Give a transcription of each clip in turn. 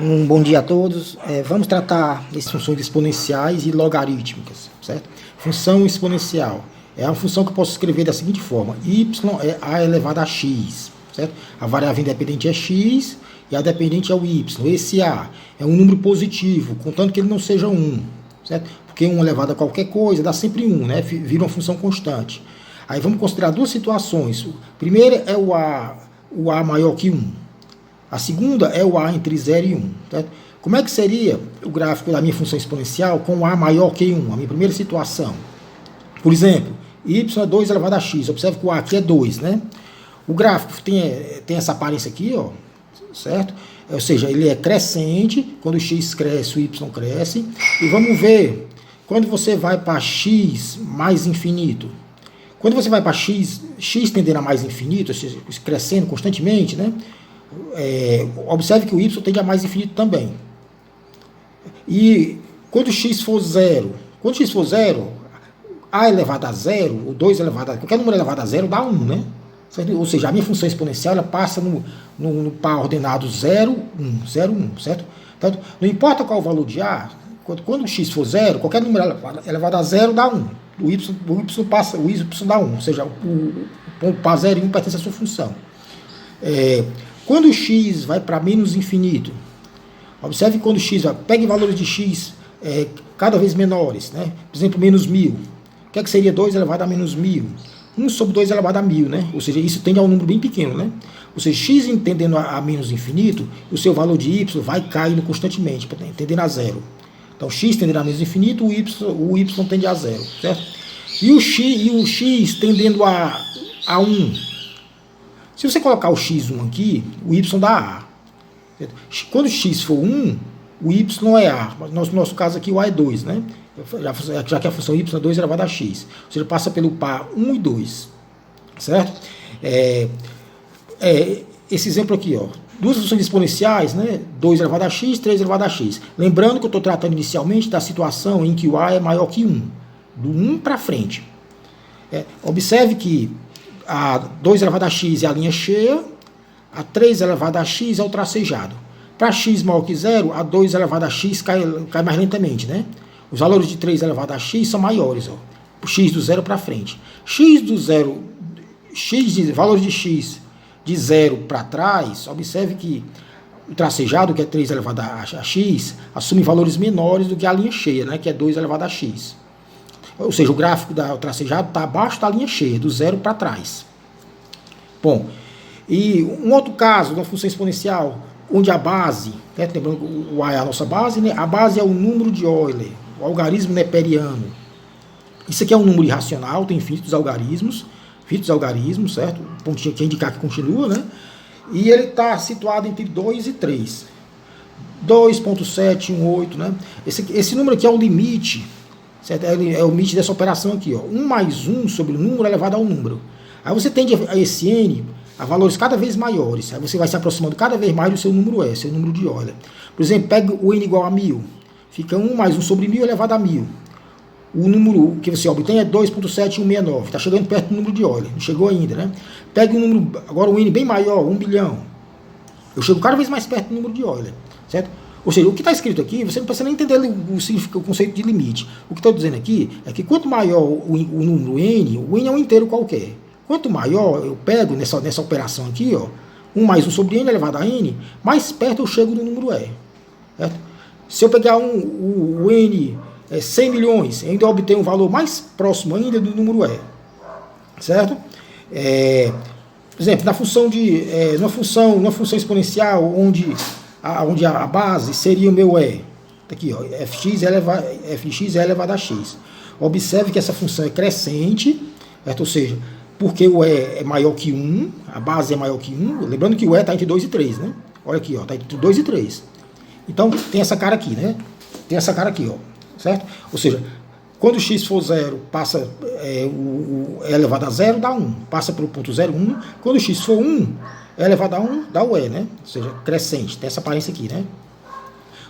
Um bom dia a todos. Vamos tratar de funções exponenciais e logarítmicas, certo? Função exponencial é uma função que eu posso escrever da seguinte forma: y é a elevado a x, certo? A variável independente é x e a dependente é o y. Esse a é um número positivo, contanto que ele não seja 1, certo? Porque 1 elevado a qualquer coisa dá sempre 1, né? Vira uma função constante. Aí vamos considerar duas situações. Primeiro é o a maior que 1. A segunda é o a entre 0 e 1. Certo? Como é que seria o gráfico da minha função exponencial com o a maior que 1? A minha primeira situação. Por exemplo, y é 2 elevado a x. Observe que o a aqui é 2, né? O gráfico tem essa aparência aqui, ó, certo? Ou seja, ele é crescente. Quando o x cresce, o y cresce. E vamos ver, quando você vai para x mais infinito. Quando você vai para x tendendo a mais infinito, ou seja, crescendo constantemente, né? Observe que o y tende a mais infinito também. E quando x for zero, a elevado a zero, ou 2 elevado a... qualquer número elevado a zero dá 1, né? Ou seja, a minha função exponencial ela passa no par ordenado 0, 1, 0, 1, certo? Então, não importa qual o valor de a, quando o x for zero, qualquer número elevado a zero dá 1. O y dá 1, ou seja, o par 0 e 1 pertence à sua função. Quando o x vai para menos infinito, observe que quando o x pegue valores de x cada vez menores, né? Por exemplo, menos 1000. O que seria 2 elevado a menos 1000? 1 sobre 2 elevado a 1000, né? Ou seja, isso tende a um número bem pequeno, né? Ou seja, x tendendo a menos infinito, o seu valor de y vai caindo constantemente, tendendo a zero. Então, x tendendo a menos infinito, o y tende a zero, certo? E o x tendendo a 1. Se você colocar o x1 aqui, o y dá a. Quando o x for 1, o y é a. No nosso caso aqui, o a é 2, né? Já que a função y é 2 elevado a x. Ou seja, passa pelo par 1 e 2. Certo? Esse exemplo aqui, ó. Duas funções exponenciais, né? 2 elevado a x, 3 elevado a x. Lembrando que eu estou tratando inicialmente da situação em que o a é maior que 1. Do 1 para frente. Observe que a 2 elevado a x é a linha cheia, a 3 elevado a x é o tracejado. Para x maior que 0, a 2 elevado a x cai mais lentamente, né? Os valores de 3 elevado a x são maiores, ó. O x do 0 para frente. Valores de x de 0 para trás, observe que o tracejado, que é 3 elevado a x, assume valores menores do que a linha cheia, né? Que é 2 elevado a x. Ou seja, o gráfico do tracejado está abaixo da linha cheia, do 0 para trás. Bom, e um outro caso da função exponencial, onde a base, né, lembrando que o a é a nossa base, né, a base é o número de Euler, o algarismo neperiano. Isso aqui é um número irracional, tem infinitos algarismos, certo? O pontinho aqui é indicar que continua, né? E ele está situado entre 2 e 3. 2.718, né? Esse número aqui é o limite. Certo? É o limite dessa operação aqui, ó. 1 mais 1 sobre o número elevado ao número. Aí você tende a esse n a valores cada vez maiores. Aí você vai se aproximando cada vez mais do seu número S, seu número de Euler. Por exemplo, pega o n igual a 1000. Fica 1 mais 1 sobre 1000 elevado a 1000. O número que você obtém é 2.7169. Está chegando perto do número de Euler. Não chegou ainda, né? Pega um número, agora um n bem maior, 1 bilhão. Eu chego cada vez mais perto do número de Euler. Certo? Ou seja, o que está escrito aqui, você não precisa nem entender o conceito de limite. O que estou dizendo aqui é que quanto maior o número n, o n é um inteiro qualquer. Quanto maior eu pego nessa operação aqui, ó, 1 mais 1 sobre n elevado a n, mais perto eu chego do número e. Certo? Se eu pegar o n 100 milhões, eu ainda obtenho um valor mais próximo ainda do número e. Certo? Por exemplo, numa função exponencial onde a base seria o meu E. Aqui, ó, fx é elevado a x. Observe que essa função é crescente, certo? Ou seja, porque o E é maior que 1, a base é maior que 1, lembrando que o E está entre 2 e 3, né? Olha aqui, ó, está entre 2 e 3. Então, tem essa cara aqui, né? Tem essa cara aqui, ó, certo? Ou seja, quando o x for 0, passa o E elevado a 0, dá 1. Passa pelo ponto 0,1. Quando o x for 1, E elevado a 1 dá o E, né? Ou seja, crescente, tem essa aparência aqui, né?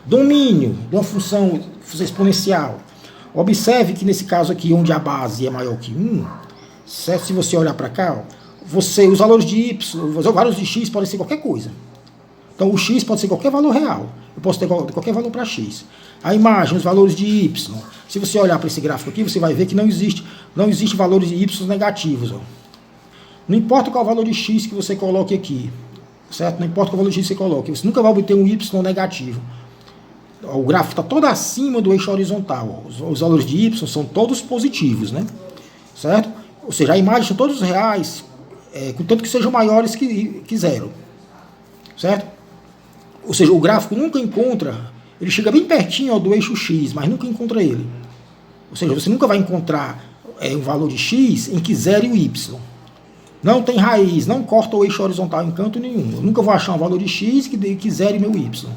Domínio de uma função exponencial. Observe que nesse caso aqui, onde a base é maior que 1, certo? Se você olhar para cá, ó, os valores de y, os valores de x podem ser qualquer coisa. Então o x pode ser qualquer valor real. posso ter qualquer valor para x. A imagem, os valores de y. Se você olhar para esse gráfico aqui, você vai ver que não existe valores de y negativos. Ó. Não importa qual valor de x que você coloque aqui, certo? Não importa qual valor de x você coloque, você nunca vai obter um y negativo. O gráfico está todo acima do eixo horizontal. Os valores de y são todos positivos, né? Certo? Ou seja, a imagem são todos reais, contanto que sejam maiores que zero. Certo? Ou seja, o gráfico nunca encontra, ele chega bem pertinho do eixo x, mas nunca encontra ele. Ou seja, você nunca vai encontrar um valor de x em que zere o y. Não tem raiz, não corta o eixo horizontal em canto nenhum. Eu nunca vou achar um valor de x que zere meu y.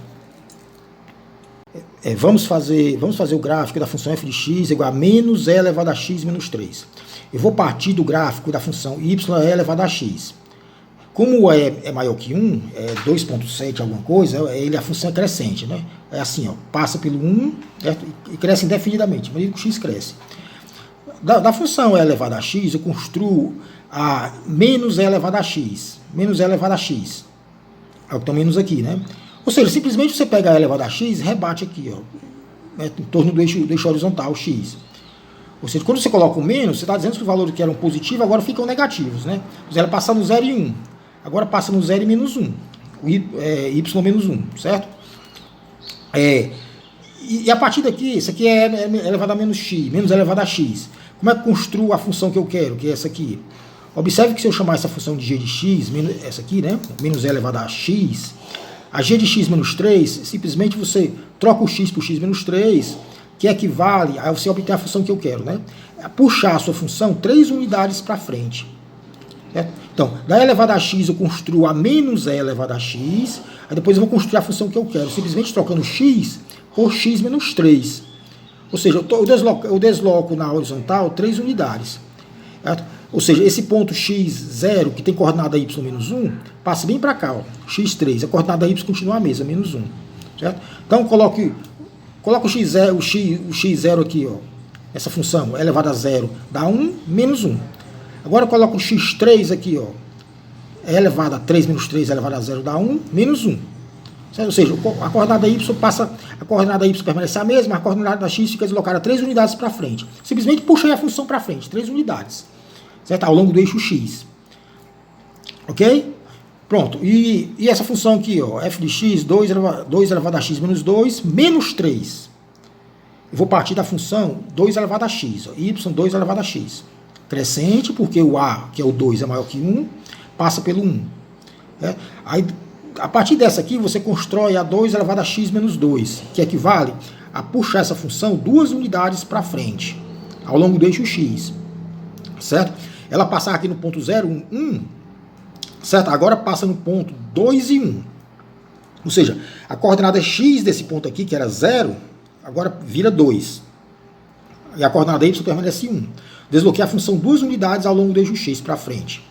Vamos fazer o gráfico da função f de x igual a menos e elevado a x menos 3. Eu vou partir do gráfico da função y e elevado a x. Como o e é maior que 1, é 2.7 alguma coisa, a função é crescente, né? É assim, ó, passa pelo 1, certo? E cresce indefinidamente, mas o x cresce. Da função e elevado a x, eu construo a menos e elevado a x. Menos e elevado a x. É o que está menos aqui, né? Ou seja, simplesmente você pega a elevado a x e rebate aqui, ó, em torno do eixo horizontal, x. Ou seja, quando você coloca o menos, você está dizendo que os valores que eram positivos agora ficam negativos, né? Ela passa no 0 e 1. Agora passa no 0 e menos 1. O y menos 1, certo? E a partir daqui, isso aqui é elevado a menos x, menos elevado a x. Como é que eu construo a função que eu quero, que é essa aqui? Observe que se eu chamar essa função de g de x, essa aqui, né? Menos e elevado a x, a g de x menos 3, simplesmente você troca o x por x menos 3, que equivale a você obter a função que eu quero, né? Puxar a sua função 3 unidades para frente. Certo? Então, da elevado a x eu construo a menos e elevado a x, aí depois eu vou construir a função que eu quero, simplesmente trocando x por x menos 3. Ou seja, eu desloco na horizontal 3 unidades. Certo? Ou seja, esse ponto x0, que tem coordenada y menos 1, passa bem para cá, ó, x3. A coordenada y continua a mesma, menos 1. Certo? Então, coloco o x0 aqui, ó, essa função elevada a 0 dá 1, menos 1. Agora eu coloco o x3 aqui, ó, elevado a 3 menos 3 elevado a 0 dá 1, menos 1. Certo? Ou seja, a coordenada y permanece a mesma, a coordenada x fica deslocada 3 unidades para frente. Simplesmente puxei a função para frente, 3 unidades. Certo? Ao longo do eixo x. Ok? Pronto. E essa função aqui, ó, f de x, 2 elevado a x menos 2, menos 3. Eu vou partir da função 2 elevado a x, ó, y 2 elevado a x. Crescente, porque o a, que é o 2, é maior que 1, passa pelo 1. Aí, a partir dessa aqui, você constrói a 2 elevado a x menos 2, que equivale a puxar essa função 2 unidades para frente, ao longo do eixo x. Certo? Ela passar aqui no ponto 0, 1, 1, certo? Agora passa no ponto 2 e 1. Ou seja, a coordenada x desse ponto aqui, que era 0, agora vira 2. E a coordenada y permanece 1. Desloquei a função 2 unidades ao longo do eixo x para frente.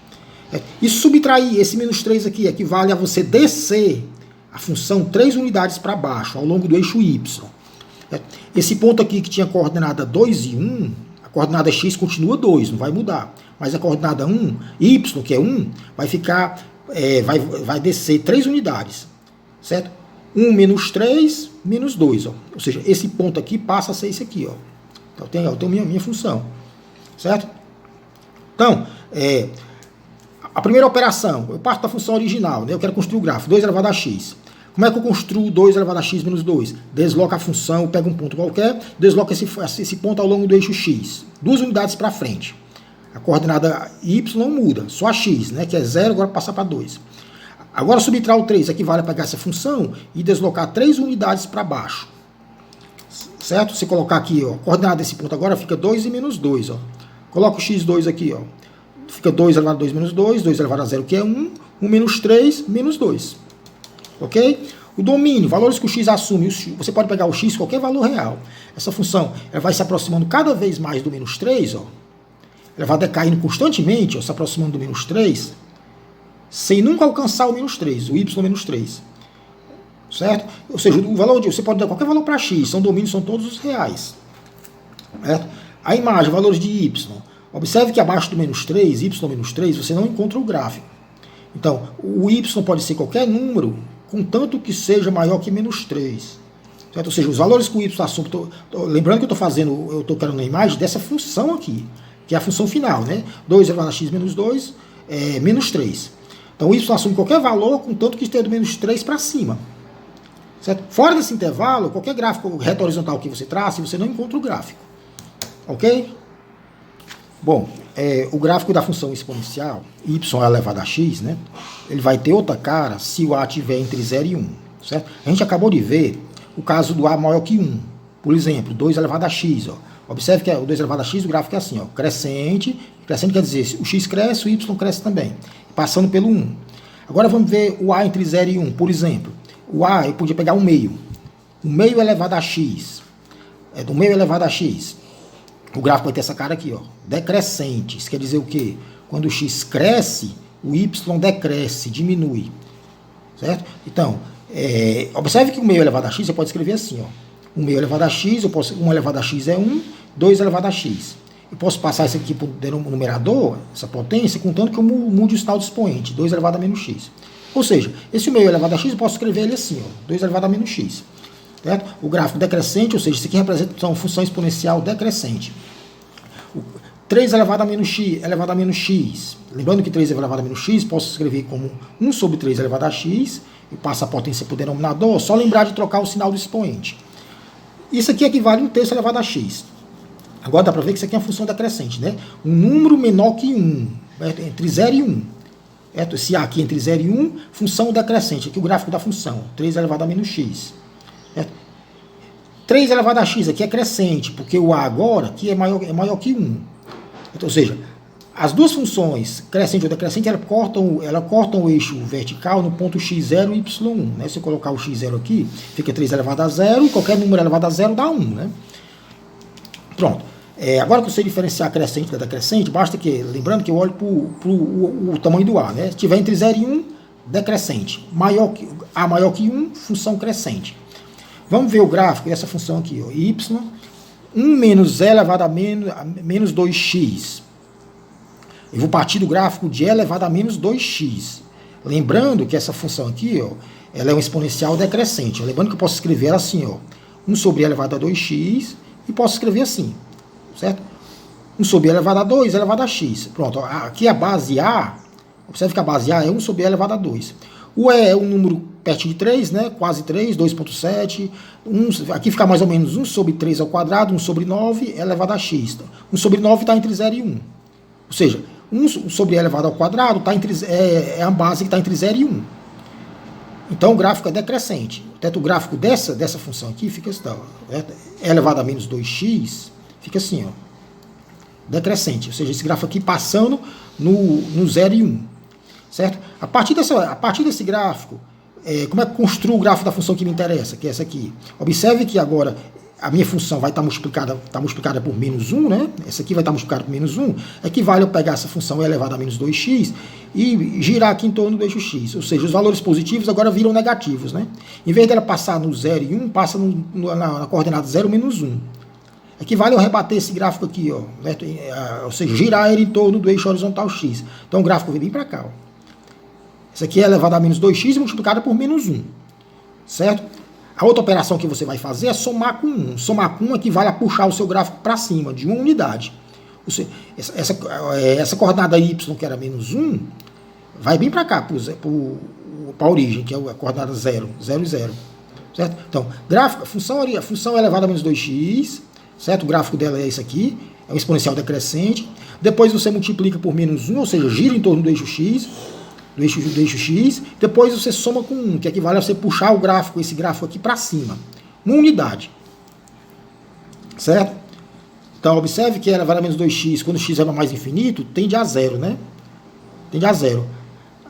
E subtrair esse menos 3 aqui equivale a você descer a função 3 unidades para baixo, ao longo do eixo y. Esse ponto aqui que tinha coordenada 2 e 1, a coordenada x continua 2, não vai mudar. Mas a coordenada 1, y, que é 1, vai ficar, vai descer 3 unidades. Certo? 1 menos 3, menos 2. Ó. Ou seja, esse ponto aqui passa a ser esse aqui. Ó. Então, eu tenho minha função. Certo? Então, a primeira operação, eu parto da função original, né? Eu quero construir o gráfico, 2 elevado a x. Como é que eu construo 2 elevado a x menos 2? Desloca a função, eu pego um ponto qualquer, desloca esse ponto ao longo do eixo x. 2 unidades para frente. A coordenada y não muda, só a x, né? Que é 0, agora passa para 2. Agora subtrair o 3 equivale a pegar essa função e deslocar 3 unidades para baixo. Certo? Se colocar aqui, ó, a coordenada desse ponto agora fica 2 e menos 2, ó. Coloca o x2 aqui, ó. Fica 2 elevado a 2 menos 2, 2 elevado a 0, que é 1, 1 menos 3, menos 2. Ok? O domínio, valores que o x assume, você pode pegar o x, qualquer valor real. Essa função ela vai se aproximando cada vez mais do menos 3, ó. Ela vai decaindo constantemente, ó, se aproximando do menos 3, sem nunca alcançar o menos 3, o y menos 3. Certo? Ou seja, o valor você pode dar qualquer valor para x, são domínios, são todos os reais. Certo? A imagem, valores de y. Observe que abaixo do menos 3, y menos 3, você não encontra o gráfico. Então, o y pode ser qualquer número contanto que seja maior que menos 3. Certo? Ou seja, os valores que o y assume, lembrando que eu estou fazendo, eu estou querendo a imagem dessa função aqui, que é a função final, né? 2 elevado a x menos 2 é menos 3. Então o y assume qualquer valor, contanto que esteja do menos 3 para cima. Certo? Fora desse intervalo, qualquer gráfico reto horizontal que você trace, você não encontra o gráfico. Ok? Bom, o gráfico da função exponencial, y elevado a x, né? Ele vai ter outra cara se o a estiver entre 0 e 1. Certo? A gente acabou de ver o caso do a maior que 1. Por exemplo, 2 elevado a x. Ó. Observe que o 2 elevado a x, o gráfico é assim, ó, crescente. Crescente quer dizer, o x cresce, o y cresce também, passando pelo 1. Agora vamos ver o a entre 0 e 1. Por exemplo, o a eu podia pegar o meio. O meio elevado a x. Do meio elevado a x. O gráfico vai ter essa cara aqui, ó, decrescente. Isso quer dizer o quê? Quando o x cresce, o y decresce, diminui. Certo? Então, observe que o meio elevado a x você pode escrever assim, ó. 1 meio elevado a x, 1 elevado a x é 1, 2 elevado a x. Eu posso passar isso aqui para o numerador, essa potência, contanto que eu mude o sinal do expoente, 2 elevado a menos x. Ou seja, esse meio elevado a x eu posso escrever ele assim, ó, 2 elevado a menos x. Certo? O gráfico decrescente, ou seja, isso aqui representa uma função exponencial decrescente. 3 elevado a menos x, elevado a menos x. Lembrando que 3 elevado a menos x, posso escrever como 1 sobre 3 elevado a x, e passa a potência para o denominador, só lembrar de trocar o sinal do expoente. Isso aqui equivale a 1/3 elevado a x. Agora dá para ver que isso aqui é uma função decrescente, né? Um número menor que 1, entre 0 e 1. Esse a aqui entre 0 e 1, função decrescente. Aqui o gráfico da função, 3 elevado a menos x. 3 elevado a x aqui é crescente, porque o a agora aqui é maior que 1. Então, ou seja, as duas funções, crescente ou decrescente, elas cortam o eixo vertical no ponto x0 e y1. Né? Se eu colocar o x0 aqui, fica 3 elevado a 0, e qualquer número elevado a 0 dá 1. Né? Pronto. Agora que eu sei diferenciar a crescente da decrescente, basta que, lembrando que eu olho para o tamanho do a. Né? Se tiver entre 0 e 1, decrescente. A maior que 1, função crescente. Vamos ver o gráfico dessa função aqui. Ó, y, 1 menos e elevado a menos 2x. Eu vou partir do gráfico de e elevado a menos 2x. Lembrando que essa função aqui, ó, ela é um exponencial decrescente. Lembrando que eu posso escrever ela assim, ó, 1 sobre e elevado a 2x, e posso escrever assim, certo? 1 sobre e elevado a 2 elevado a x. Pronto, aqui a base A, observe que a base A é 1 sobre e elevado a 2. O E é um número perto de 3, né? Quase 3, 2,7. Aqui fica mais ou menos 1 sobre 3 ao quadrado, 1 sobre 9 elevado a x. 1 sobre 9 está entre 0 e 1. Ou seja, 1 sobre e elevado ao quadrado é a base que está entre 0 e 1. Então o gráfico é decrescente. Portanto, o gráfico dessa função aqui fica assim, e elevado a menos 2x, fica assim, ó, decrescente. Ou seja, esse gráfico aqui passando no 0 e 1. Certo? A partir desse gráfico, como é que construo o gráfico da função que me interessa, que é essa aqui? Observe que agora a minha função vai estar multiplicada por menos 1, né? Essa aqui vai estar multiplicada por menos 1. Equivale eu pegar essa função elevada a menos 2x e girar aqui em torno do eixo x. Ou seja, os valores positivos agora viram negativos, né? Em vez dela passar no 0 e 1, passa na coordenada 0 menos 1. Equivale eu rebater esse gráfico aqui, ó, ou seja, girar ele em torno do eixo horizontal x. Então o gráfico vem bem para cá, ó. Isso aqui é elevado a menos 2x multiplicado por menos 1. Certo? A outra operação que você vai fazer é somar com 1. Somar com 1 equivale a puxar o seu gráfico para cima, de uma unidade. Ou seja, essa coordenada y, que era menos 1, vai bem para cá, para a origem, que é a coordenada 0, 0 e 0. Certo? Então, gráfico, a função é elevada a menos 2x, certo? O gráfico dela é esse aqui, é um exponencial decrescente. Depois você multiplica por menos 1, ou seja, gira em torno do eixo x, do eixo x, depois você soma com 1, que equivale a você puxar esse gráfico aqui para cima, uma unidade. Certo? Então, observe que elevado a menos 2x, quando x é mais infinito, tende a 0, né? Tende a 0.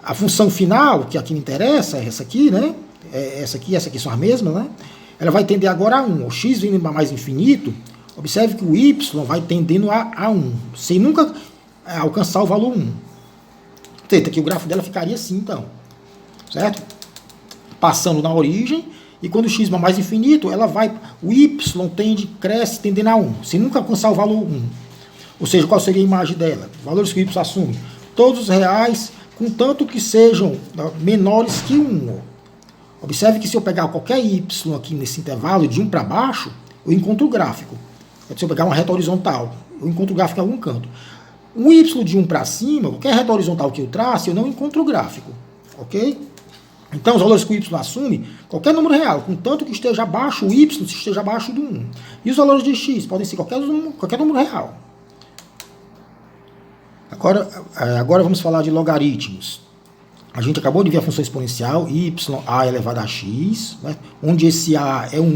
A função final, que aqui me interessa, é essa aqui, né? Essa aqui são as mesmas, né? Ela vai tender agora a 1. O x vindo a mais infinito, observe que o y vai tendendo a 1, sem nunca alcançar o valor 1. Aqui o gráfico dela ficaria assim, então. Certo? Passando na origem, e quando o x é mais infinito, o y cresce tendendo a 1, sem nunca alcançar o valor 1. Ou seja, qual seria a imagem dela? Valores que o y assume? Todos os reais, contanto que sejam menores que 1. Observe que se eu pegar qualquer y aqui nesse intervalo, de 1 para baixo, eu encontro o gráfico. Se eu pegar uma reta horizontal, eu encontro o gráfico em algum canto. Um y de 1 para cima, qualquer reta horizontal que eu trace, eu não encontro o gráfico. Ok? Então, os valores que o y assume, qualquer número real, contanto que esteja abaixo, o y esteja abaixo do 1. E os valores de x podem ser qualquer número real. Agora vamos falar de logaritmos. A gente acabou de ver a função exponencial, a elevado a x, né, onde esse a é um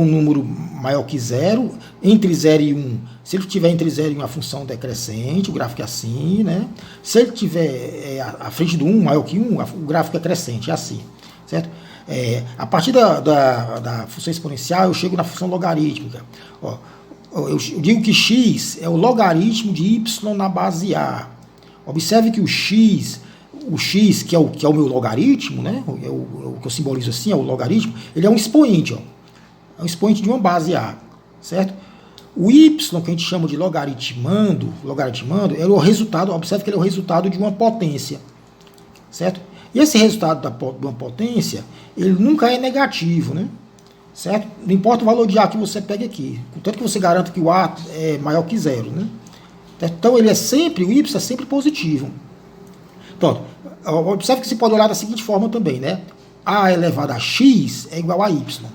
número maior que 0, entre 0 e 1. Se ele tiver entre 0 e 1, a função decrescente, o gráfico é assim, né? Se ele tiver à frente do 1, maior que 1, o gráfico é crescente, é assim, certo? A partir da função exponencial, eu chego na função logarítmica. Ó, eu digo que x é o logaritmo de y na base a. Observe que o x, que é o meu logaritmo, né? O que eu simbolizo assim, é o logaritmo, ele é um expoente, ó. É um expoente de uma base A, certo? O y, que a gente chama de logaritmando, é o resultado, observe que ele é o resultado de uma potência, certo? E esse resultado de uma potência, ele nunca é negativo, né? Certo? Não importa o valor de A que você pegue aqui, contanto que você garanta que o A é maior que 0, né? Então ele é sempre, o y é sempre positivo. Pronto. Observe que você pode olhar da seguinte forma também, né? A elevado a x é igual a y.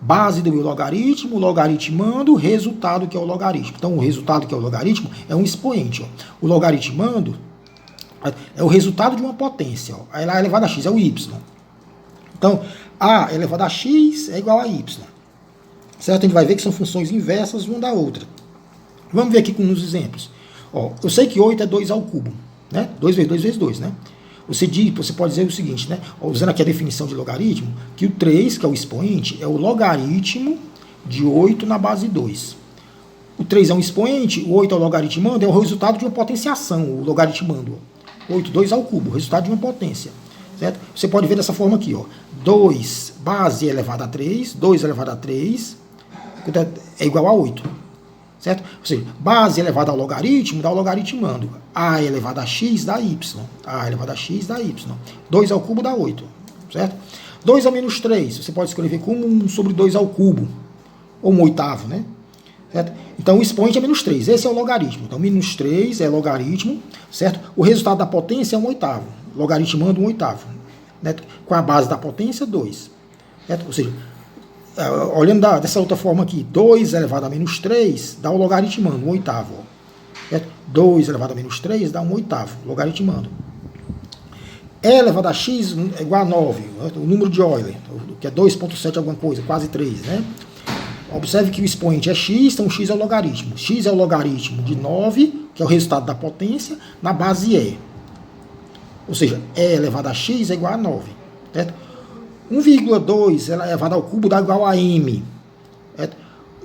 Base do meu logaritmo, logaritmando, resultado que é o logaritmo. Então, o resultado que é o logaritmo é um expoente. Ó. O logaritmando é o resultado de uma potência. Ó. Aí lá elevado a x é o y. Então, a elevado a x é igual a y. Certo? A gente vai ver que são funções inversas uma da outra. Vamos ver aqui com uns exemplos. Ó, eu sei que 8 é 2 ao cubo. Né? 2 vezes 2 vezes 2, né? Você pode dizer o seguinte, né? Usando aqui a definição de logaritmo, que o 3, que é o expoente, é o logaritmo de 8 na base 2. O 3 é um expoente, o 8 é o logaritmando, é o resultado de uma potenciação, o logaritmando. 8, 2 ao cubo, o resultado de uma potência. Certo? Você pode ver dessa forma aqui, ó. 2 base elevado a 3, 2 elevado a 3, é igual a 8. Certo? Ou seja, base elevada ao logaritmo dá o logaritmando. A elevado a x dá y. A elevado a x dá y. 2 ao cubo dá 8. Certo? 2 a menos 3, você pode escrever como 1 sobre 2 ao cubo. Ou 1/8, né? Certo? Então o expoente é menos 3. Esse é o logaritmo. Então menos 3 é logaritmo. Certo? O resultado da potência é 1/8. Logaritmando 1/8. Né? Com a base da potência, 2. Certo? Ou seja, olhando dessa outra forma aqui, 2 elevado a menos 3 dá o logaritmando, 1/8. 2 elevado a menos 3 dá 1/8, logaritmando. E elevado a x é igual a 9, o número de Euler, que é 2,7 alguma coisa, quase 3, né? Observe que o expoente é x, então x é o logaritmo. X é o logaritmo de 9, que é o resultado da potência, na base E. Ou seja, E elevado a x é igual a 9, certo? 1,2 elevado ao cubo dá igual a m. Certo?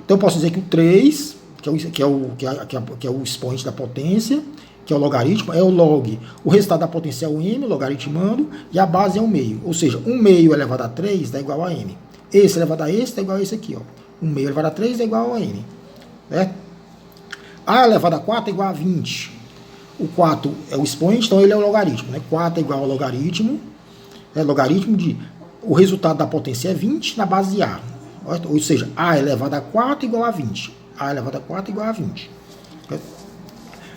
Então eu posso dizer que o 3, que é o expoente da potência, que é o logaritmo, é o log. O resultado da potência é o m, logaritmando, e a base é o meio. Ou seja, 1 meio elevado a 3 dá igual a m. Esse elevado a esse dá igual a esse aqui. Ó. 1 meio elevado a 3 dá igual a m. Certo? A elevado a 4 é igual a 20. O 4 é o expoente, então ele é o logaritmo. Né? 4 é igual ao logaritmo. Logaritmo de... O resultado da potência é 20 na base A. Ou seja, A elevado a 4 igual a 20. A elevado a 4 igual a 20.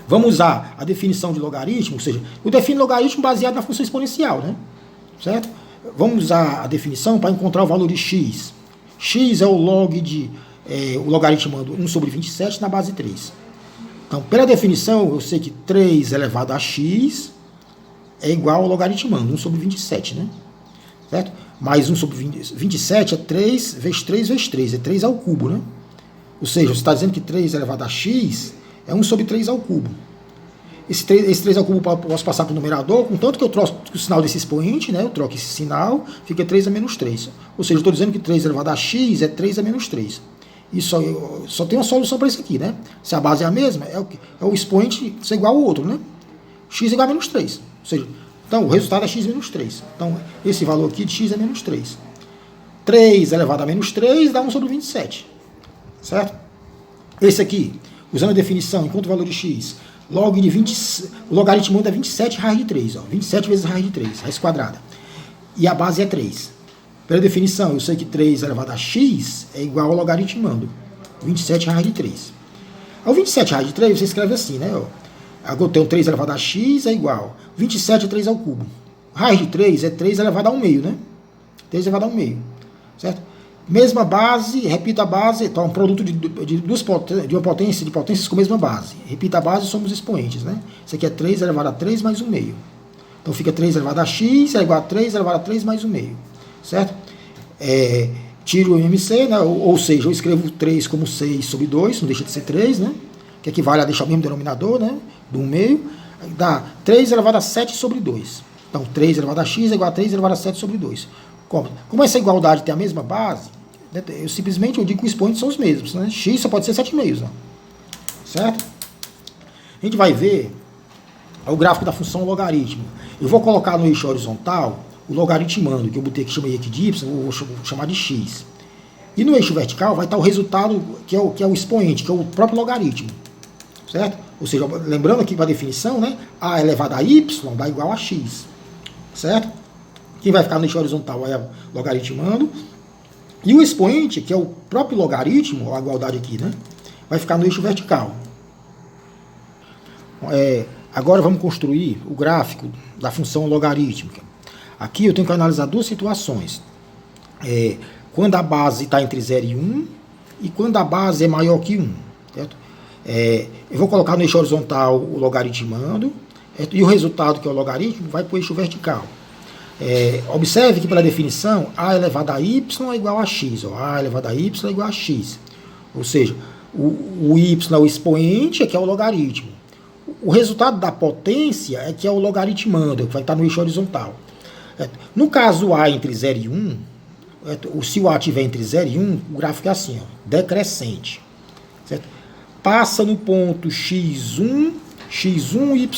Vamos usar a definição de logaritmo, ou seja, eu defino logaritmo baseado na função exponencial, né? Certo? Vamos usar a definição para encontrar o valor de x. X é o log de... o logaritmando 1 sobre 27 na base 3. Então, pela definição, eu sei que 3 elevado a x é igual ao logaritmando 1 sobre 27, né? Certo? Mais 1 sobre 27 é 3 vezes 3 vezes 3, é 3 ao cubo, né? Ou seja, você está dizendo que 3 elevado a x é 1 sobre 3 ao cubo. Esse 3 ao cubo eu posso passar para o numerador, contanto que eu troco o sinal desse expoente, né? Eu troco esse sinal, fica 3 a menos 3. Ou seja, eu estou dizendo que 3 elevado a x é 3 a menos 3. E só tem uma solução para isso aqui, né? Se a base é a mesma, é o expoente ser igual ao outro, né? X é igual a menos 3. Ou seja, então, o resultado é x menos 3. Então, esse valor aqui de x é menos 3. 3 elevado a menos 3 dá 1 sobre 27. Certo? Esse aqui, usando a definição, enquanto o valor de x, log de 20, o logaritmo é 27 raiz de 3. Ó, 27 vezes raiz de 3, raiz quadrada. E a base é 3. Pela definição, eu sei que 3 elevado a x é igual ao logaritmando 27 raiz de 3. Ao 27 raiz de 3, você escreve assim, né? Agora eu tenho 3 elevado a x é igual 27 a 3 ao cubo. Raiz de 3 é 3 elevado a 1 meio, né? 3 elevado a 1 meio, certo? Mesma base, repita a base, então um produto de uma potência, de potências com a mesma base. Repita a base, somos expoentes, né? Isso aqui é 3 elevado a 3 mais 1 meio. Então fica 3 elevado a x é igual a 3 elevado a 3 mais 1 meio, certo? Tiro o MC, né? Ou seja, eu escrevo 3 como 6 sobre 2, não deixa de ser 3, né? Que equivale a deixar o mesmo denominador, né? Do 1 meio, dá 3 elevado a 7 sobre 2. Então 3 elevado a x é igual a 3 elevado a 7 sobre 2. Como essa igualdade tem a mesma base, eu simplesmente digo que os expoentes são os mesmos, né? X só pode ser 7 meios, né? Certo? A gente vai ver o gráfico da função logaritmo. Eu vou colocar no eixo horizontal o logaritmando, que eu botei aqui, chamei aqui de y, vou chamar de x. E no eixo vertical vai estar o resultado, que é o expoente, que é o próprio logaritmo. Certo? Ou seja, lembrando aqui para a definição, né? A elevado a y dá igual a x. Certo? Quem vai ficar no eixo horizontal é o logaritmando. E o expoente, que é o próprio logaritmo, a igualdade aqui, né? Vai ficar no eixo vertical. Agora vamos construir o gráfico da função logarítmica. Aqui eu tenho que analisar duas situações. Quando a base está entre 0 e 1 e quando a base é maior que 1. Certo? Eu vou colocar no eixo horizontal o logaritmando, certo? E o resultado, que é o logaritmo, vai para o eixo vertical. Observe que pela definição, a elevado a y é igual a x. A elevado a y é igual a x. Ou seja, o y é o expoente, que é o logaritmo. O resultado da potência é que é o logaritmando, que vai estar no eixo horizontal. No caso A entre 0 e 1, se o A estiver entre 0 e 1, o gráfico é assim, decrescente. Certo? Passa no ponto x1, y0,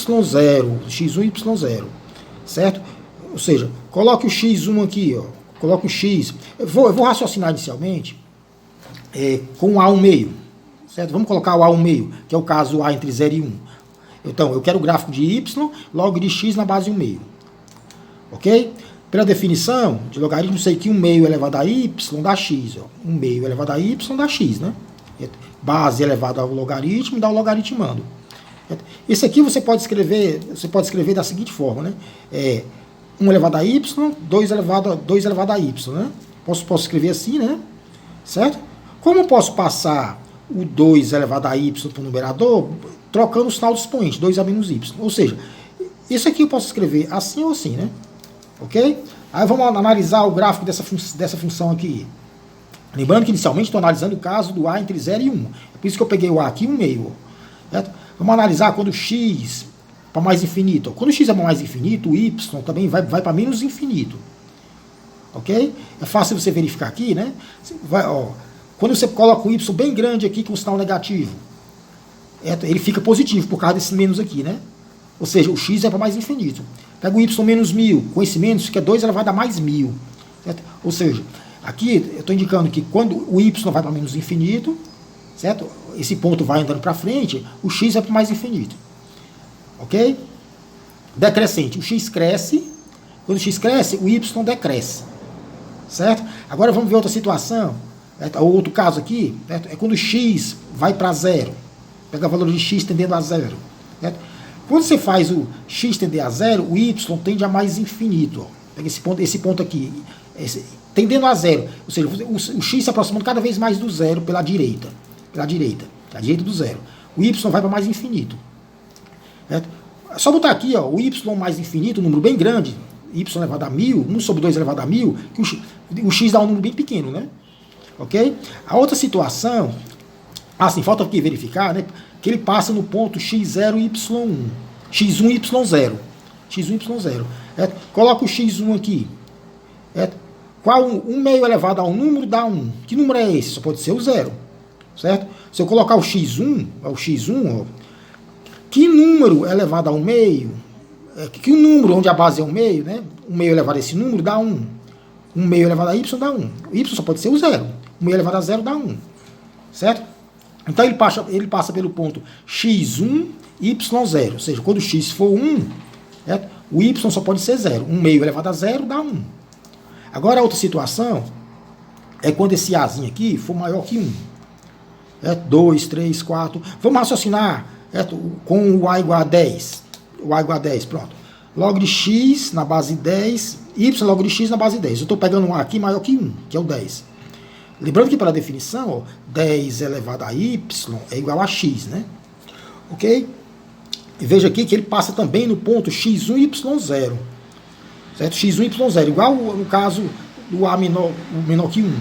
x1, y0. Certo? Ou seja, coloque o x1 aqui, coloque o x. Eu vou raciocinar inicialmente com o A1 meio. Certo? Vamos colocar o A1 meio, que é o caso A entre 0 e 1. Então, eu quero o gráfico de y, log de x na base 1 meio. Ok? Pela definição de logaritmo, sei que 1 meio elevado a y dá x. 1 meio elevado a y dá x, né? Base elevado ao logaritmo dá o logaritmando. Esse aqui você pode escrever da seguinte forma, né? 1 elevado a y, 2 elevado a y, né? Posso escrever assim, né? Certo? Como eu posso passar o 2 elevado a y para o numerador? Trocando o sinal do expoente, 2a menos y. Ou seja, isso aqui eu posso escrever assim ou assim, né? Ok? Aí vamos analisar o gráfico dessa função aqui. Lembrando que inicialmente estou analisando o caso do A entre 0 e 1. É por isso que eu peguei o A aqui 1 meio. Certo? Vamos analisar quando x para mais infinito. Quando x é para mais infinito, o y também vai para menos infinito. Ok? É fácil você verificar aqui, né? Quando você coloca o y bem grande aqui com o sinal negativo, ele fica positivo por causa desse menos aqui, né? Ou seja, o x é para mais infinito. Pega o y menos 1000, com esse menos fica 2 elevado a mais 1000. Certo? Ou seja, aqui eu estou indicando que quando o y vai para menos infinito, certo? Esse ponto vai andando para frente, o x é para mais infinito. Ok? Decrescente, o x cresce, quando o x cresce, o y decresce. Certo? Agora vamos ver outra situação, certo? Outro caso aqui, certo? É quando o x vai para 0. Pega o valor de x tendendo a 0. Certo? Quando você faz o x tender a 0, o y tende a mais infinito. Ó. Pega esse ponto aqui, tendendo a 0. Ou seja, o x se aproximando cada vez mais do zero pela direita. A direita do zero. O y vai para mais infinito. Certo? É só botar aqui, ó, o y mais infinito, um número bem grande, y elevado a 1000, 1 sobre 2 elevado a 1000, que o x dá um número bem pequeno, né? Ok? A outra situação, assim, falta aqui verificar, né? Que ele passa no ponto x0, y1. x1, y0. x1, y0. Coloca o x1 aqui. Qual 1 meio elevado a um número dá 1. Que número é esse? Só pode ser o 0. Certo? Se eu colocar o x1, ó, que número elevado a 1 meio? Que número onde a base é 1 meio, né? 1 meio elevado a esse número dá 1. 1 meio elevado a y dá 1. O y só pode ser o 0. 1 meio elevado a 0 dá 1. Certo? Então ele passa pelo ponto x1, y0. Ou seja, quando o x for 1, certo? O y só pode ser 0. 1 meio elevado a 0 dá 1. Agora a outra situação é quando esse Azinho aqui for maior que 1. 2, 3, 4. Vamos raciocinar com o A igual a 10. O A igual a 10, pronto. Log de x na base 10, y log de x na base 10. Eu estou pegando um A aqui maior que 1, que é o 10. Lembrando que pela definição, ó, 10 elevado a y é igual a x, né? Ok? E veja aqui que ele passa também no ponto x1 e y0. Certo? X1 e y0, igual no caso do A menor que 1.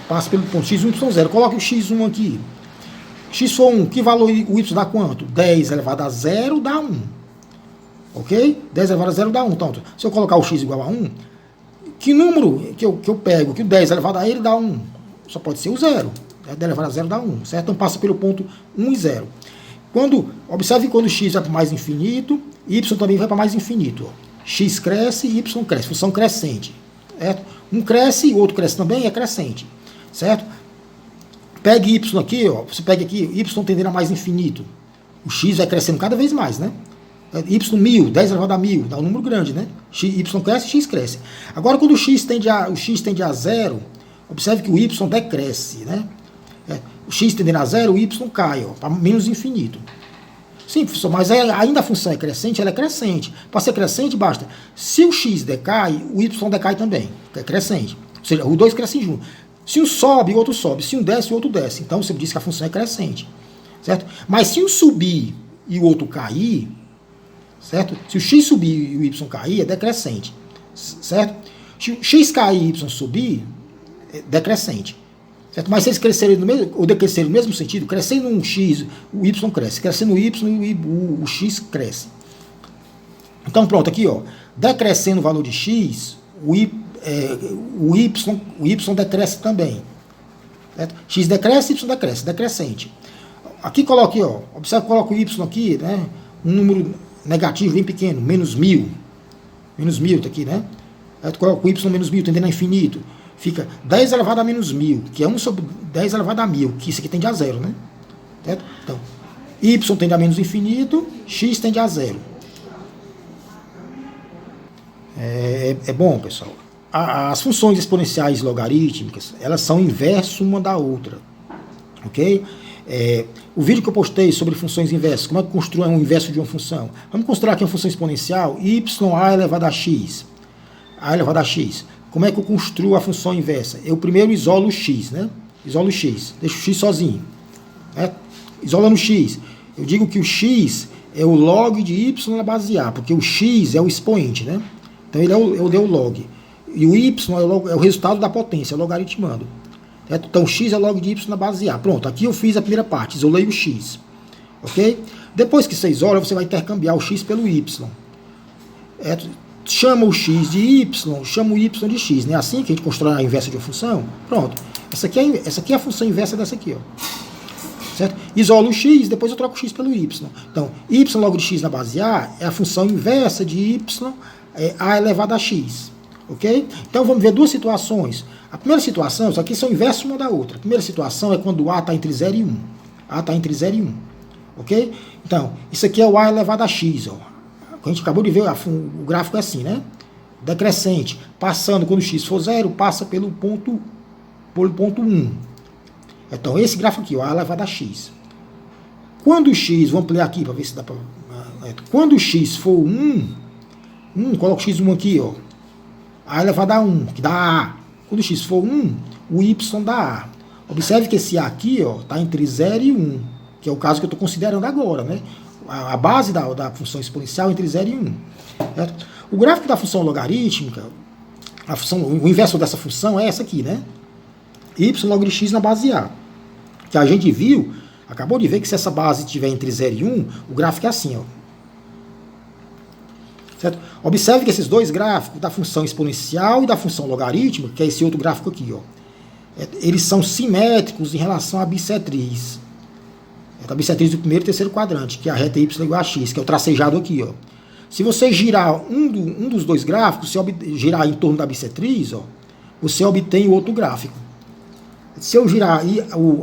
Passa pelo ponto x1 e y0. Coloque o x1 aqui. X for 1, que valor o y dá quanto? 10 elevado a 0 dá 1. Ok? 10 elevado a 0 dá 1. Então, se eu colocar o x igual a 1, que número que eu pego? Que o 10 elevado a ele dá 1. Só pode ser o 0. 10 elevado a 0 dá 1. Certo? Então passa pelo ponto 1 e 0. Observe quando x vai para mais infinito, y também vai para mais infinito. Ó. X cresce e y cresce. Função crescente. Certo? Um cresce e o outro cresce também, é crescente. Certo? Pegue y aqui, ó. Você pega aqui, y tendendo a mais infinito. O x vai crescendo cada vez mais, né? Y 1000, 10 elevado a 1000, dá um número grande, né? Y cresce, x cresce. Agora, quando o x tende a 0, observe que o y decresce, né? O x tendendo a 0, o y cai, ó, para menos infinito. Sim, professor, mas ainda a função é crescente, ela é crescente. Para ser crescente, basta. Se o x decai, o y decai também. É crescente. Ou seja, os dois crescem juntos. Se um sobe, o outro sobe. Se um desce, o outro desce. Então você diz que a função é crescente. Certo? Mas se um subir e o outro cair, certo? Se o x subir e o y cair, é decrescente. Certo? Se o x cair e o y subir, é decrescente. Certo? Mas se eles crescerem no mesmo, ou decrescerem no mesmo sentido, crescendo um x, o y cresce. Crescendo o y, o x cresce. Então pronto, aqui ó, decrescendo o valor de x, o y decresce também. Certo? X decresce, y decresce, decrescente. Aqui coloque, ó, observe que coloca o y aqui, né, um número negativo bem pequeno, menos 1000. Menos 1000 tá aqui, né? Coloca o y menos 1000 tendendo a infinito. Fica 10 elevado a menos 1000, que é 1 sobre 10 elevado a 1000, que isso aqui tende a 0, né? Certo? Então, y tende a menos infinito, x tende a 0. É bom, pessoal. As funções exponenciais logarítmicas, elas são inverso uma da outra. Ok? O vídeo que eu postei sobre funções inversas, como é que construir um inverso de uma função? Vamos construir aqui uma função exponencial, ya elevado a x. A elevado a x. Como é que eu construo a função inversa? Eu primeiro isolo o x, né? Isolo o x, deixo o x sozinho. Isolando o x, eu digo que o x é o log de y na base A, porque o x é o expoente, né? Então ele é o log. E o y é o resultado da potência, logaritmando. Certo? Então x é log de y na base A. Pronto, aqui eu fiz a primeira parte, isolei o x. Ok? Depois que você isola, você vai intercambiar o x pelo y. Chama o x de y, chama o y de x. Não é assim que a gente constrói a inversa de uma função? Pronto. Essa aqui é a função inversa dessa aqui. Ó. Certo? Isolo o x, depois eu troco o x pelo y. Então, y log de x na base A é a função inversa de y, a elevado a x. Ok? Então vamos ver duas situações. A primeira situação, isso aqui são inversos uma da outra. A primeira situação é quando o A está entre 0 e 1. A está entre 0 e 1. Ok? Então, isso aqui é o A elevado a x. Ó. A gente acabou de ver, o gráfico é assim, né? Decrescente. Passando, quando o x for 0, passa pelo ponto 1. Então, esse gráfico aqui, ó, A elevado a x. Quando o x, vamos ampliar aqui para ver se dá para... Quando o x for 1, coloca o x1 aqui, ó. A elevado a 1, que dá A. Quando o x for 1, o y dá A. Observe que esse A aqui está entre 0 e 1, que é o caso que eu estou considerando agora, né? A base da função exponencial é entre 0 e 1. Certo? O gráfico da função logarítmica, o inverso dessa função é essa aqui, né? Y log de x na base A. Que a gente viu, acabou de ver que se essa base estiver entre 0 e 1, o gráfico é assim, ó. Certo? Observe que esses dois gráficos, da função exponencial e da função logarítmica, que é esse outro gráfico aqui, ó, eles são simétricos em relação à bissetriz. A bissetriz do primeiro e terceiro quadrante, que é a reta y igual a x, que é o tracejado aqui. Ó. Se você girar um dos dois gráficos, se girar em torno da bissetriz, ó, você obtém o outro gráfico. Se eu girar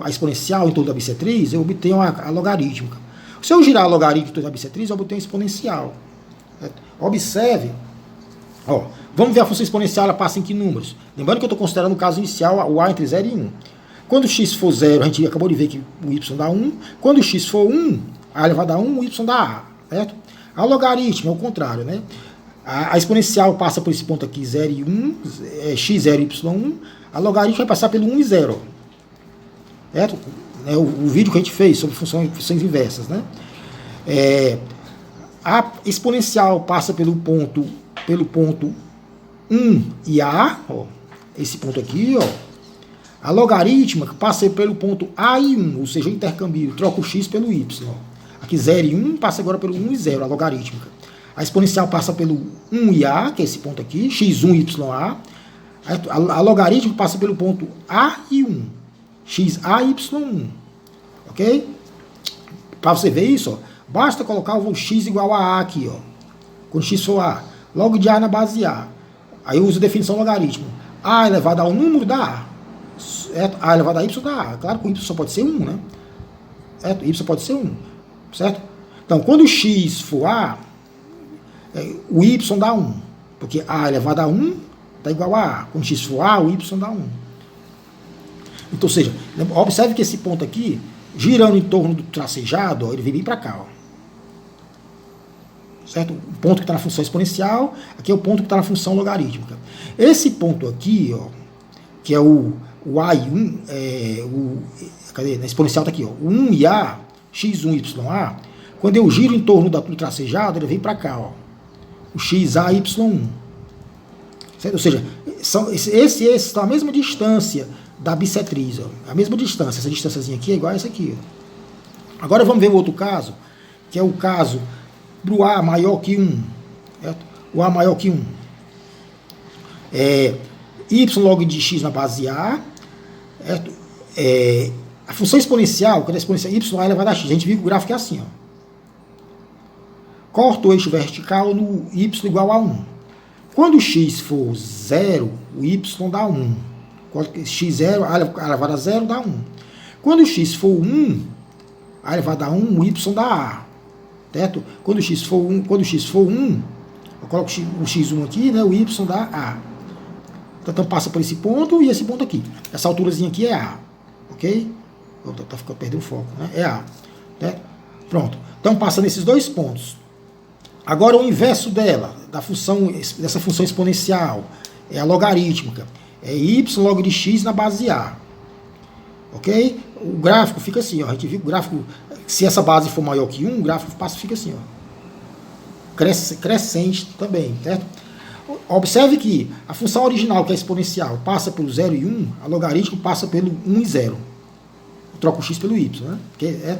a exponencial em torno da bissetriz, eu obtenho a logarítmica. Se eu girar a logarítmica em torno da bissetriz, eu obtenho a exponencial. Observe, ó, Vamos ver a função exponencial, ela passa em que números? Lembrando que eu estou considerando o caso inicial, o a entre 0 e 1. Quando o x for 0, a gente acabou de ver que o y dá 1. Quando o x for 1, a elevado a 1, o y dá a, certo? A logaritmo é o contrário, né? A exponencial passa por esse ponto aqui, 0 e 1, x0 e y1. A logaritmo vai passar pelo 1 e 0. Certo? É o vídeo que a gente fez sobre funções inversas, né? A exponencial passa pelo ponto 1 e a, ó, esse ponto aqui, ó. A logarítmica passa pelo ponto a e 1, ou seja, intercambio, troca o x pelo y. Ó. Aqui 0 e 1 passa agora pelo 1 e 0, a logarítmica. A exponencial passa pelo 1 e a, que é esse ponto aqui, x1 e ya. A logarítmica passa pelo ponto a e 1, xa e y1. Ok? Para você ver isso, ó, basta colocar o x igual a a aqui, ó. Quando x for a, log de a na base a. Aí eu uso a definição logaritmo. A elevado ao número da a. Certo? A elevado a y da a. Claro que o y só pode ser 1, né? Certo? Y pode ser 1. Certo? Então, quando o x for a, o y dá 1. Porque a elevado a 1 está igual a a. Quando x for a, o y dá 1. Então, ou seja, observe que esse ponto aqui, girando em torno do tracejado, ó, ele vem bem para cá. Ó. Certo? O ponto que está na função exponencial, aqui é o ponto que está na função logarítmica. Esse ponto aqui, ó, que é o a e 1, cadê? Na exponencial está aqui, ó, o 1 e a, x1 ya, quando eu giro em torno do tracejado, ele vem para cá, ó, o xa e y1. Certo? Ou seja, esses estão à mesma distância da bissetriz, ó, a mesma distância, essa distânciazinha aqui é igual a essa aqui. Ó. Agora vamos ver o outro caso, que é o caso do a maior que 1. Certo? O a maior que 1. Y log de x na base a. Certo? A função exponencial, quando é exponencial y elevado a x, a gente viu que o gráfico é assim. Ó. Corta o eixo vertical no y igual a 1. Quando o x for 0, o y dá 1. x0, a elevado a 0 dá 1. Quando o x for 1, a elevado a 1, o y dá a. Certo? Quando o x for 1, eu coloco o x1 aqui, né, o y dá a. Então passa por esse ponto e esse ponto aqui. Essa alturazinha aqui é a. Ok? Tá ficando perdendo o foco, né? É a. Né? Pronto. Então passa nesses dois pontos. Agora o inverso dela, dessa função exponencial, é a logarítmica. É y log de x na base a. Ok? O gráfico fica assim, ó. A gente viu que o gráfico, se essa base for maior que 1, o gráfico fica assim, ó. Crescente também, certo? Observe que a função original, que é exponencial, passa pelo 0 e 1, a logaritmo passa pelo 1 e 0. Eu troco o x pelo y, né? Que é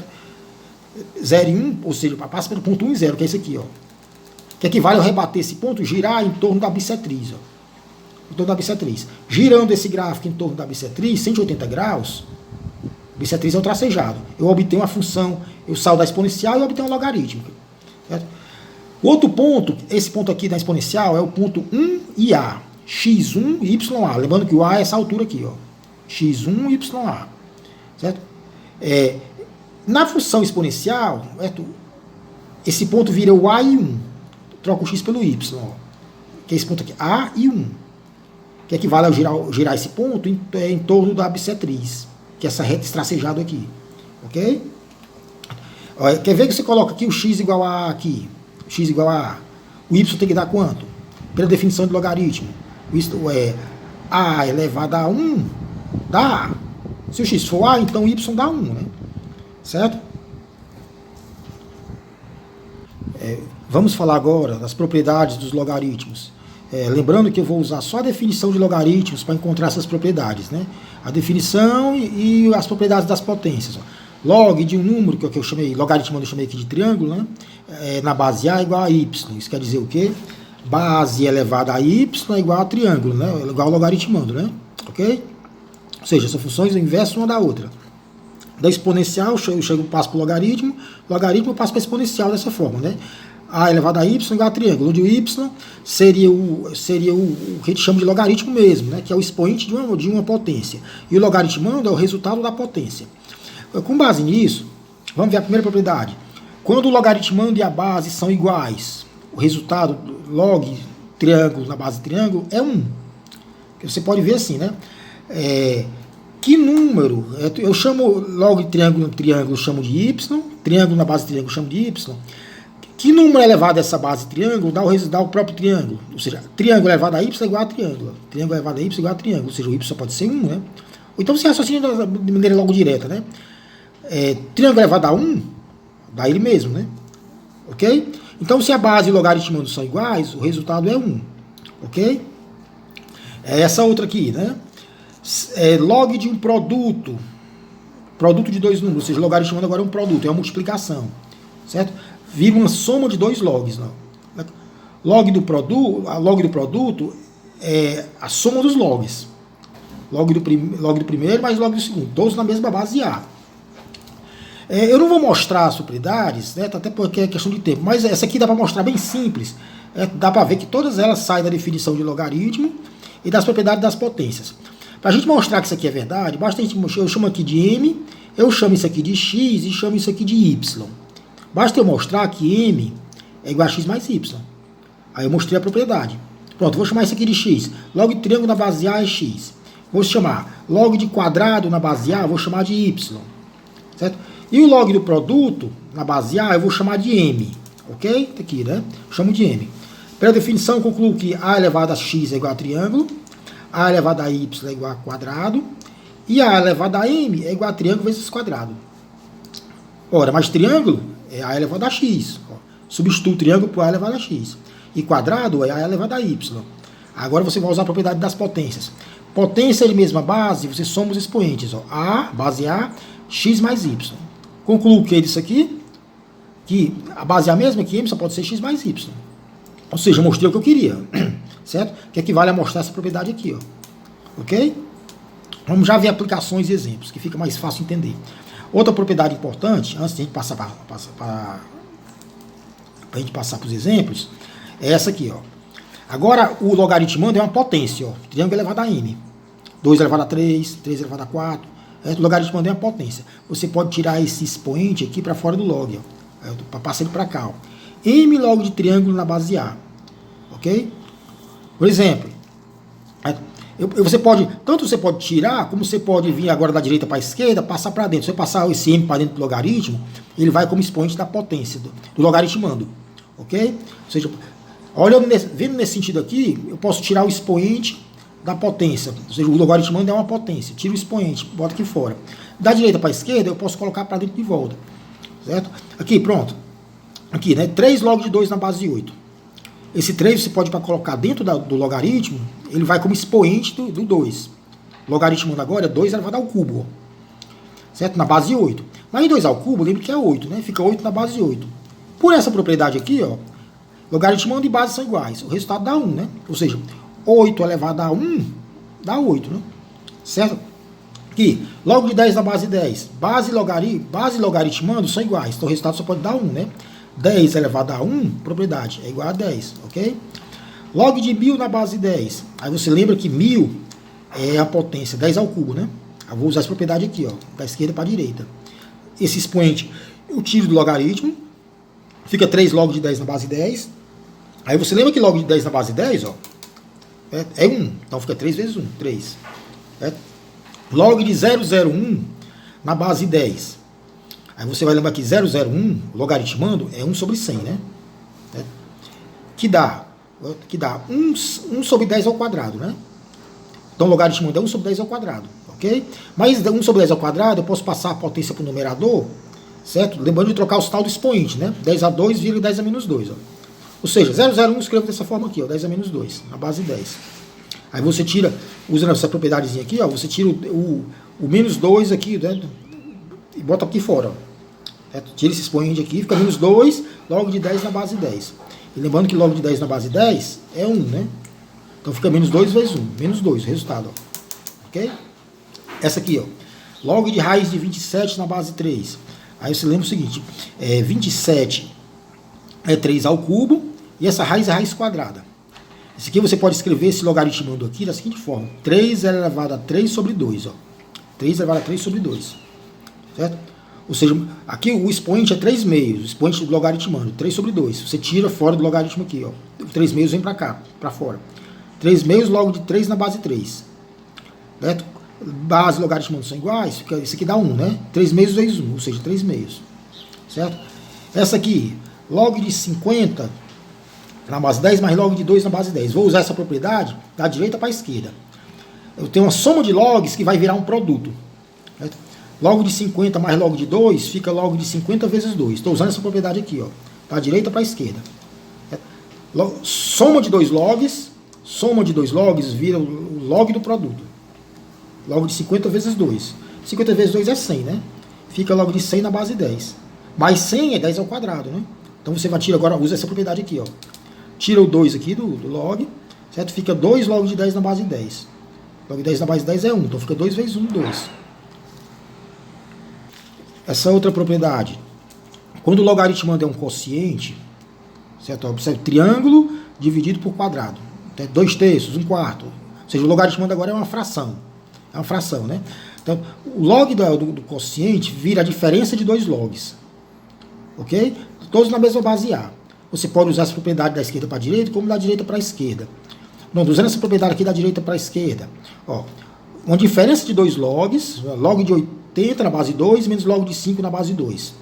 0 e 1, ou seja, passa pelo ponto 1 e 0, que é esse aqui, ó. Que equivale ao rebater esse ponto, girar em torno da bissetriz, ó. Em torno da bissetriz. Girando esse gráfico em torno da bissetriz, 180 graus, bissetriz é o tracejado. Eu obtenho uma função, eu saio da exponencial e obtenho uma logarítmica. Certo? O outro ponto, esse ponto aqui da exponencial, é o ponto 1 e a. x1 e ya. Lembrando que o a é essa altura aqui, ó. x1 e ya. Certo? Na função exponencial, certo? Esse ponto vira o a e 1. Troca o x pelo y, ó. Que é esse ponto aqui, a e 1. Que equivale ao girar esse ponto em torno da bissetriz. Que é essa reta tracejada aqui. Ok? Quer ver que você coloca aqui o x igual a aqui? X igual a o y tem que dar quanto? Pela definição de logaritmo. Isto é a elevado a 1 dá a. Se o x for a, então y dá 1, né? Certo? Vamos falar agora das propriedades dos logaritmos. Lembrando que eu vou usar só a definição de logaritmos para encontrar essas propriedades, né? A definição e as propriedades das potências. Ó. Log de um número, que eu chamei, logaritmando eu chamei aqui de triângulo, né? Na base A igual a y. Isso quer dizer o quê? Base elevada a y é igual a triângulo, né? Igual ao logaritmando, né? Ok? Ou seja, são funções inversas uma da outra. Da exponencial, eu passo para o logaritmo eu passo para a exponencial dessa forma, né? A elevado a y igual a triângulo, onde o y seria o que a gente chama de logaritmo mesmo, né? Que é o expoente de uma potência. E o logaritmando é o resultado da potência. Com base nisso, vamos ver a primeira propriedade. Quando o logaritmando e a base são iguais, o resultado log triângulo na base de triângulo é 1. Você pode ver assim, né? Que número, eu chamo log de triângulo no triângulo, eu chamo de y, triângulo na base de triângulo eu chamo de y. Que número elevado a essa base de triângulo dá o próprio triângulo? Ou seja, triângulo elevado a y é igual a triângulo. Triângulo elevado a y é igual a triângulo. Ou seja, o y só pode ser 1, né? Ou então você raciocina de maneira logo direta, né? Triângulo elevado a 1, dá ele mesmo, né? Ok? Então, se a base e o logaritmo são iguais, o resultado é 1. Ok? É essa outra aqui, né? Log de um produto de dois números, ou seja, logaritmando agora é um produto, é uma multiplicação, certo? Vira uma soma de dois logs, não? Log do produto é a soma dos logs, log do primeiro mais log do segundo, todos na mesma base de A. Eu não vou mostrar as propriedades, né, até porque é questão de tempo, mas essa aqui dá para mostrar bem simples, dá para ver que todas elas saem da definição de logaritmo e das propriedades das potências. Para a gente mostrar que isso aqui é verdade, basta eu chamo aqui de M, eu chamo isso aqui de X e chamo isso aqui de Y. Basta eu mostrar que M é igual a X mais Y. Aí eu mostrei a propriedade. Pronto, vou chamar isso aqui de X. Log de triângulo na base de A é X. Vou chamar log de quadrado na base de A, vou chamar de Y. Certo? E o log do produto na base de A eu vou chamar de M. Ok? Tá aqui, né? Eu chamo de M. Pela definição, eu concluo que A elevado a X é igual a triângulo. A elevado a Y é igual a quadrado. E A elevado a M é igual a triângulo vezes quadrado. Ora, mas triângulo é A elevado a X. Substituo o triângulo por A elevado a X. E quadrado é A elevado a Y. Agora você vai usar a propriedade das potências. Potência de mesma base, você soma os expoentes. A, base A, X mais Y. Concluo o que disso aqui? Que a base A mesma, que M só pode ser X mais Y. Ou seja, eu mostrei o que eu queria. Certo? Que equivale a mostrar essa propriedade aqui, ó. Ok? Vamos já ver aplicações e exemplos, que fica mais fácil entender. Outra propriedade importante, antes de a gente passar para a gente passar para os exemplos, é essa aqui, ó. Agora, o logaritmando é uma potência, ó. Triângulo elevado a n. 2 elevado a 3, 3 elevado a 4. O logaritmando é uma potência. Você pode tirar esse expoente aqui para fora do log, ó. Para passar ele para cá, ó. M log de triângulo na base de A. Ok? Por exemplo, tanto você pode tirar, como você pode vir agora da direita para a esquerda, passar para dentro. Se você passar esse M para dentro do logaritmo, ele vai como expoente da potência, do logaritmando. Ok? Ou seja, vendo nesse sentido aqui, eu posso tirar o expoente da potência. Ou seja, o logaritmando é uma potência. Tiro o expoente, boto aqui fora. Da direita para a esquerda, eu posso colocar para dentro de volta. Certo? Aqui, pronto. Aqui, né? 3 log de 2 na base de 8. Esse 3 você pode colocar dentro do logaritmo, ele vai como expoente do 2. Logaritmando agora é 2 elevado ao cubo. Ó. Certo? Na base de 8. Mas em 2 ao cubo, lembra que é 8, né? Fica 8 na base de 8. Por essa propriedade aqui, ó, logaritmando e base são iguais. O resultado dá 1, né? Ou seja, 8 elevado a 1 dá 8, né? Certo? Aqui, log de 10 na base de 10. Base e logaritmando são iguais. Então o resultado só pode dar 1, né? 10 elevado a 1, propriedade, é igual a 10, ok? Log de 1000 na base de 10. Aí você lembra que 1000 é a potência, 10 ao cubo, né? Eu vou usar essa propriedade aqui, ó, da esquerda para a direita. Esse expoente eu tiro do logaritmo, fica 3 log de 10 na base de 10. Aí você lembra que log de 10 na base de 10, ó, é 1. Então fica 3 vezes 1, 3. Certo? Log de 001 na base de 10. Aí você vai lembrar que 001, logaritmando, é 1 sobre 100, né? Que dá 1 sobre 10 ao quadrado, né? Então, logaritmando é 1 sobre 10 ao quadrado, ok? Mas 1 sobre 10 ao quadrado, eu posso passar a potência para o numerador, certo? Lembrando de trocar o tal do expoente, né? 10 a 2 vira 10 a menos 2, ó. Ou seja, 001 escrevo dessa forma aqui, ó, 10 a menos 2, na base de 10. Aí você tira, usando essa propriedadezinha aqui, ó, você tira o menos 2 aqui, né? E bota aqui fora, ó. Tira esse expoente aqui, fica menos 2, log de 10 na base de 10. E lembrando que log de 10 na base de 10 é 1, né? Então fica menos 2 vezes 1, menos 2, o resultado, ó. Ok? Essa aqui, ó. Log de raiz de 27 na base de 3. Aí você lembra o seguinte, 27 é 3 ao cubo, e essa raiz é raiz quadrada. Esse aqui você pode escrever esse logaritmando aqui da seguinte forma, 3 elevado a 3 sobre 2, ó. 3 elevado a 3 sobre 2. Certo? Ou seja, aqui o expoente é 3 meios, o expoente do logaritmando, 3 sobre 2. Você tira fora do logaritmo aqui, ó. O 3 meios vem para cá, para fora. 3 meios log de 3 na base 3. Certo? Base e logaritmo são iguais, isso aqui dá 1, né? 3 meios vezes 1, ou seja, 3 meios. Certo? Essa aqui, log de 50 na base 10 mais log de 2 na base 10. Vou usar essa propriedade da direita para a esquerda. Eu tenho uma soma de logs que vai virar um produto. Certo? Log de 50 mais log de 2 fica log de 50 vezes 2. Estou usando essa propriedade aqui, ó, da direita para a esquerda. Certo? Soma de dois logs vira o log do produto. Log de 50 vezes 2. 50 vezes 2 é 100, né? Fica log de 100 na base 10. Mais 100 é 10 ao quadrado, né? Então você vai tirar agora, usa essa propriedade aqui, ó. Tira o 2 aqui do log, certo? Fica 2 log de 10 na base 10. Log de 10 na base 10 é 1, então fica 2 vezes 1, 2. Essa outra propriedade, quando o logaritmo é um quociente, certo? Observe, triângulo dividido por quadrado. 2 terços, 1/4. Ou seja, o logaritmo agora é uma fração. É uma fração, né? Então, o log do quociente vira a diferença de dois logs. Ok? Todos na mesma base A. Você pode usar essa propriedade da esquerda para a direita, como da direita para a esquerda. Não, usando essa propriedade aqui da direita para a esquerda. Ó, uma diferença de dois logs, log de 80 na base 2, menos log de 5 na base 2.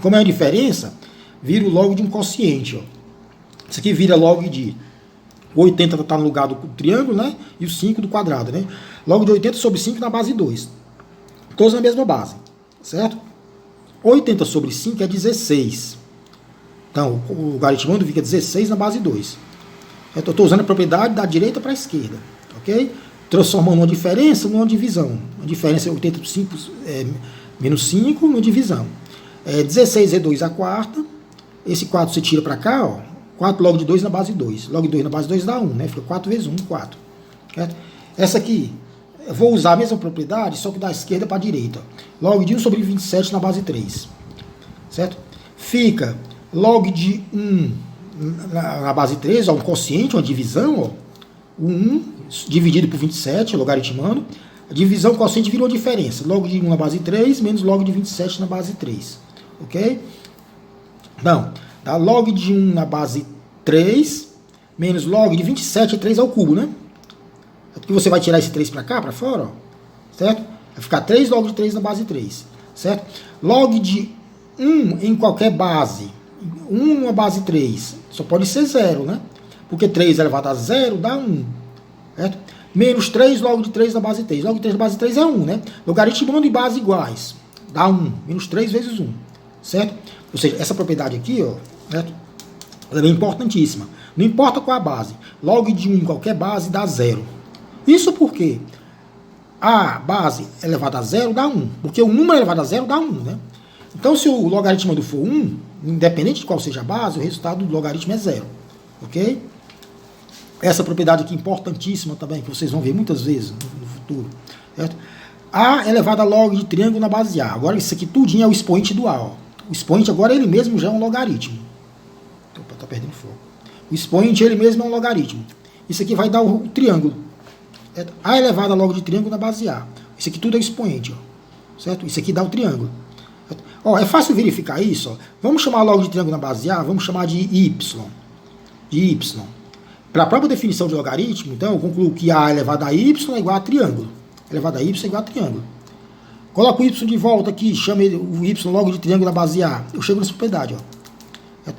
Como é uma diferença, vira o log de um quociente. Ó. Isso aqui vira log de 80 está no lugar do triângulo, né? E o 5 do quadrado, né? Log de 80 sobre 5 na base 2. Todos na mesma base, certo? 80 sobre 5 é 16. Então, o logaritmando fica 16 na base 2. Eu estou usando a propriedade da direita para a esquerda, ok? Transformando uma diferença numa divisão. A diferença é 80 por 5 menos 5 numa divisão. 16 é 2 a quarta. Esse 4 você tira para cá, ó. 4 log de 2 na base 2. Log de 2 na base 2 dá 1, né? Fica 4 vezes 1, 4. Certo? Essa aqui, eu vou usar a mesma propriedade, só que da esquerda para a direita. Log de 1 sobre 27 na base 3. Certo? Fica log de 1 na base 3, ó, um quociente, uma divisão, ó. O 1 dividido por 27, logaritmando. A divisão quociente vira uma diferença. Log de 1 na base 3, menos log de 27 na base 3. Ok? Então, dá log de 1 na base 3, menos log de 27 é 3 ao cubo, né? Porque você vai tirar esse 3 para cá, para fora, ó, certo? Vai ficar 3 log de 3 na base 3, certo? Log de 1 em qualquer base, 1 na base 3, só pode ser 0, né? Porque 3 elevado a 0 dá 1, certo? Menos 3 log de 3 na base 3. Log de 3 na base 3 é 1, né? Logaritmando em base iguais, dá 1. Menos 3 vezes 1, certo? Ou seja, essa propriedade aqui, ó, certo? Ela é importantíssima. Não importa qual a base. Log de 1 em qualquer base dá 0. Isso porque a base elevada a 0 dá 1. Porque o número elevado a 0 dá 1, né? Então, se o logaritmo for 1, independente de qual seja a base, o resultado do logaritmo é 0. Ok? Essa propriedade aqui importantíssima também, que vocês vão ver muitas vezes no futuro. Certo? A elevado a log de triângulo na base A. Agora, isso aqui tudinho é o expoente do A. Ó. O expoente agora ele mesmo já é um logaritmo. Opa, tá perdendo foco. O expoente ele mesmo é um logaritmo. Isso aqui vai dar o triângulo. Certo? A elevado a log de triângulo na base A. Isso aqui tudo é o expoente. Ó. Certo? Isso aqui dá o triângulo. Certo? Ó, é fácil verificar isso. Ó. Vamos chamar log de triângulo na base A, vamos chamar de y. De y. Para a própria definição de logaritmo, então, eu concluo que A elevado a y é igual a triângulo. Elevado a y é igual a triângulo. Coloco o y de volta aqui, chame o y log de triângulo na base A. Eu chego nessa propriedade, ó.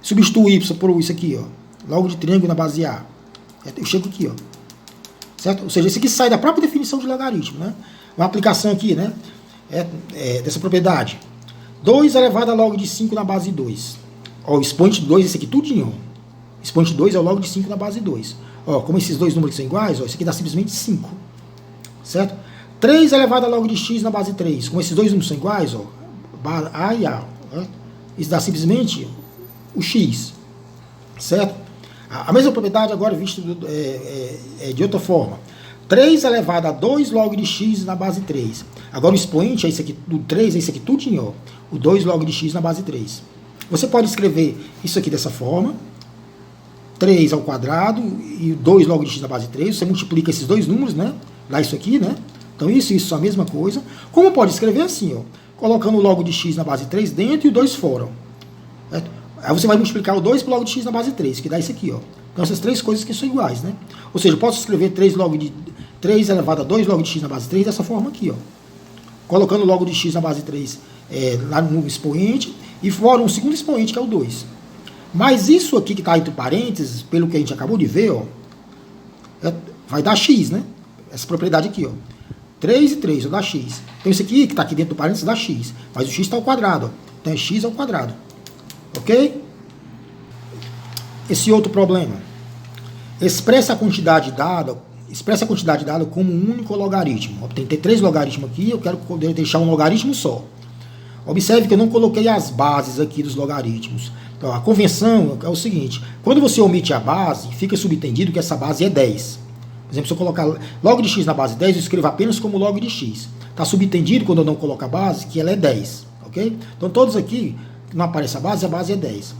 Substituo o y por isso aqui, ó. Log de triângulo na base A. Eu chego aqui, ó. Certo? Ou seja, isso aqui sai da própria definição de logaritmo, né? Uma aplicação aqui, né? Dessa propriedade. 2 elevado a log de 5 na base 2. Ó, o expoente de 2, esse aqui tudinho, ó. Expoente 2 é o log de 5 na base 2. Ó, como esses dois números são iguais, ó, isso aqui dá simplesmente 5. Certo? 3 elevado a log de x na base 3. Como esses dois números são iguais, ó, A e A. Ó, isso dá simplesmente o x. Certo? A mesma propriedade agora vista de outra forma. 3 elevado a 2 log de x na base 3. Agora o expoente é esse aqui, do 3 é esse aqui tudinho, ó. O 2 log de x na base 3. Você pode escrever isso aqui dessa forma. 3 ao quadrado e 2 log de x na base 3. Você multiplica esses dois números, né? Dá isso aqui, né? Então isso é a mesma coisa. Como pode escrever assim, ó? Colocando o log de x na base 3 dentro e o 2 fora. Ó. Aí você vai multiplicar o 2 por log de x na base 3, que dá isso aqui, ó. Então essas três coisas que são iguais, né? Ou seja, eu posso escrever 3 elevado a 2 log de x na base 3 dessa forma aqui, ó. Colocando log de x na base 3 lá no expoente, e fora um segundo expoente, que é o 2. Mas isso aqui que está entre parênteses, pelo que a gente acabou de ver, ó, vai dar x, né? Essa propriedade aqui, ó. 3 e 3, vai dar x. Então isso aqui que está aqui dentro do parênteses dá x. Mas o x está ao quadrado, ó. Então é x ao quadrado. Ok? Esse outro problema. Expressa a quantidade dada como um único logaritmo. Tem que ter 3 logaritmos aqui, eu quero poder deixar um logaritmo só. Observe que eu não coloquei as bases aqui dos logaritmos. Então, a convenção é o seguinte: quando você omite a base, fica subentendido que essa base é 10. Por exemplo, se eu colocar log de x na base 10, eu escrevo apenas como log de x. Está subentendido, quando eu não coloco a base, que ela é 10. Ok? Então, todos aqui, que não aparece a base é 10.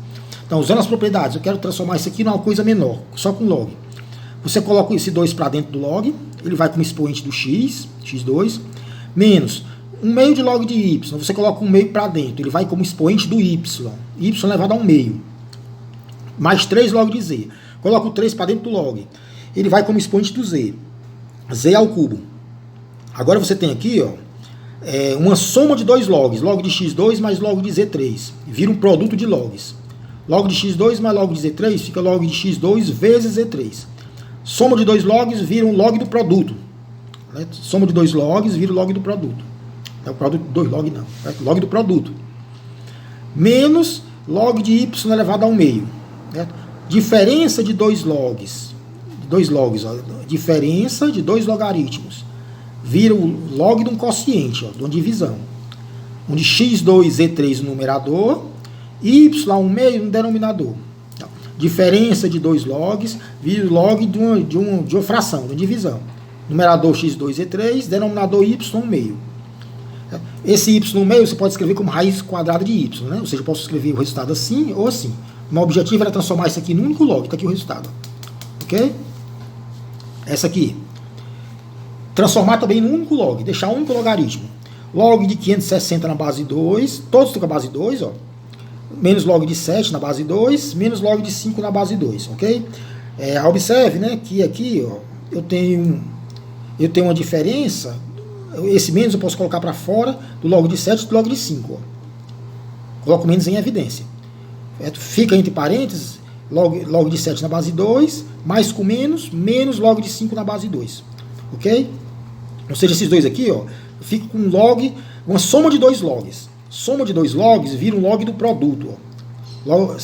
Então, usando as propriedades, eu quero transformar isso aqui numa coisa menor, só com log. Você coloca esse 2 para dentro do log, ele vai como expoente do x, x2, menos 1 meio de log de y. Você coloca 1 meio para dentro, ele vai como expoente do y. Y elevado a 1 meio. Mais 3 log de z. Coloca o 3 para dentro do log. Ele vai como expoente do z. Z ao cubo. Agora você tem aqui, ó, uma soma de 2 logs. Log de x2 mais log de z3. Vira um produto de logs. Log de x2 mais log de z3 fica log de x2 vezes z3. Soma de 2 logs vira um log do produto. Né? Soma de 2 logs vira o log do produto. É o produto, 2 log não. É log do produto. Menos log de y elevado a 1 meio. Né? Diferença de 2 logs. Ó, diferença de 2 logaritmos. Vira o log de um quociente, ó, de uma divisão. Onde x2z3 no numerador, y1 meio no denominador. Então, diferença de 2 logs vira o log de uma fração, de uma divisão. Numerador x2z3, denominador y1 meio. Esse y1 meio você pode escrever como raiz quadrada de y, né? Ou seja, eu posso escrever o resultado assim ou assim. O meu objetivo era transformar isso aqui num único log. Está aqui o resultado. Ok? Essa aqui. Transformar também num único log. Deixar um único logaritmo. Log de 560 na base 2. Todos estão com a base 2, ó. Menos log de 7 na base 2. Menos log de 5 na base 2. Ok? Observe, né, que aqui, ó, eu tenho uma diferença. Esse menos eu posso colocar para fora do log de 7 e do log de 5. Ó. Coloco menos em evidência. Fica entre parênteses, log de 7 na base 2, mais com menos log de 5 na base 2. Ok? Ou seja, esses dois aqui, ó, fica com um log, uma soma de 2 logs. Soma de 2 logs vira um log do produto. Ó.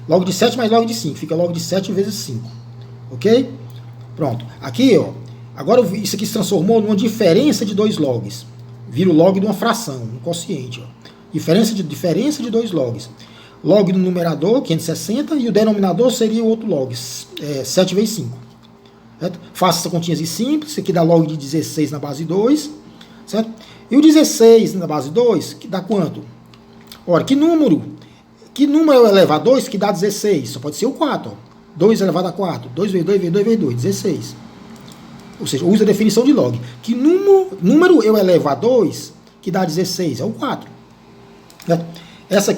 Log de 7 mais log de 5, fica log de 7 vezes 5. Ok? Pronto. Aqui, ó. Agora isso aqui se transformou numa diferença de 2 logs. Vira o log de uma fração, um quociente. Ó. Diferença de 2 logs. Log no numerador, 560, e o denominador seria o outro log, 7 vezes 5. Certo? Faça essa continha simples, isso aqui dá log de 16 na base 2. Certo? E o 16 na base 2, que dá quanto? Ora, que número eu elevar a 2 que dá 16? Só pode ser o 4. Ó. 2 elevado a 4. 2 vezes 2 vezes 2 vezes 2, 16. Ou seja, usa a definição de log. Que número eu elevo a 2 que dá 16? É o 4. Certo? Essa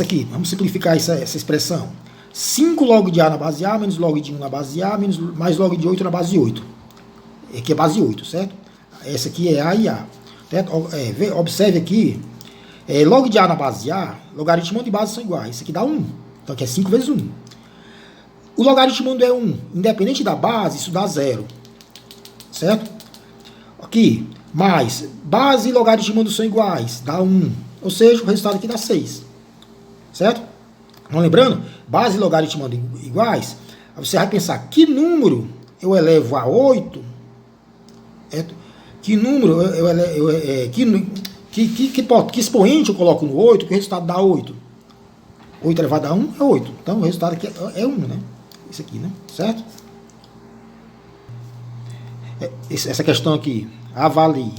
aqui, vamos simplificar essa expressão. 5 log de A na base A, menos log de 1 na base A, mais log de 8 na base 8. Aqui é base 8, certo? Essa aqui é A e A. Certo? Observe aqui, log de A na base A, logaritmo de base são iguais. Isso aqui dá 1. Então aqui é 5 vezes 1. O logaritmo é 1. Independente da base, isso dá 0. Certo? Aqui, mais base e logaritmo são iguais, dá 1. Ou seja, o resultado aqui dá 6. Certo? Não lembrando? Base e logaritmo iguais. Você vai pensar, que número eu elevo a 8? Que número que expoente eu coloco no 8, que o resultado dá 8? 8 elevado a 1 é 8. Então o resultado aqui é 1, né? Isso aqui, né? Certo? Essa questão aqui, avalie.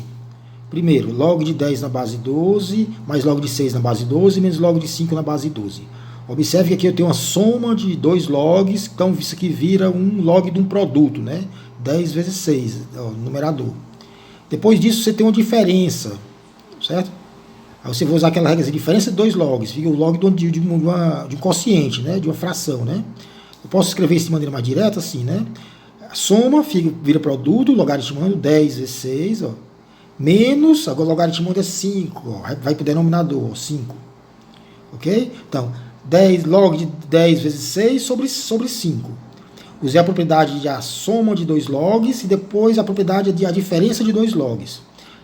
Primeiro, log de 10 na base 12, mais log de 6 na base 12, menos log de 5 na base 12. Observe que aqui eu tenho uma soma de 2 logs, então isso aqui vira um log de um produto, né? 10 vezes 6, ó, numerador. Depois disso você tem uma diferença, certo? Aí você vai usar aquela regra de diferença de dois logs, fica o log de um quociente, né? De uma fração, né? Eu posso escrever isso de maneira mais direta, assim, né? A soma vira produto, logaritmando 10 vezes 6, ó, menos, agora logaritmando é 5, ó, vai para o denominador, ó, 5. Ok? Então, 10 log de 10 vezes 6 sobre 5. Usei a propriedade de a soma de dois logs e depois a propriedade de a diferença de dois logs.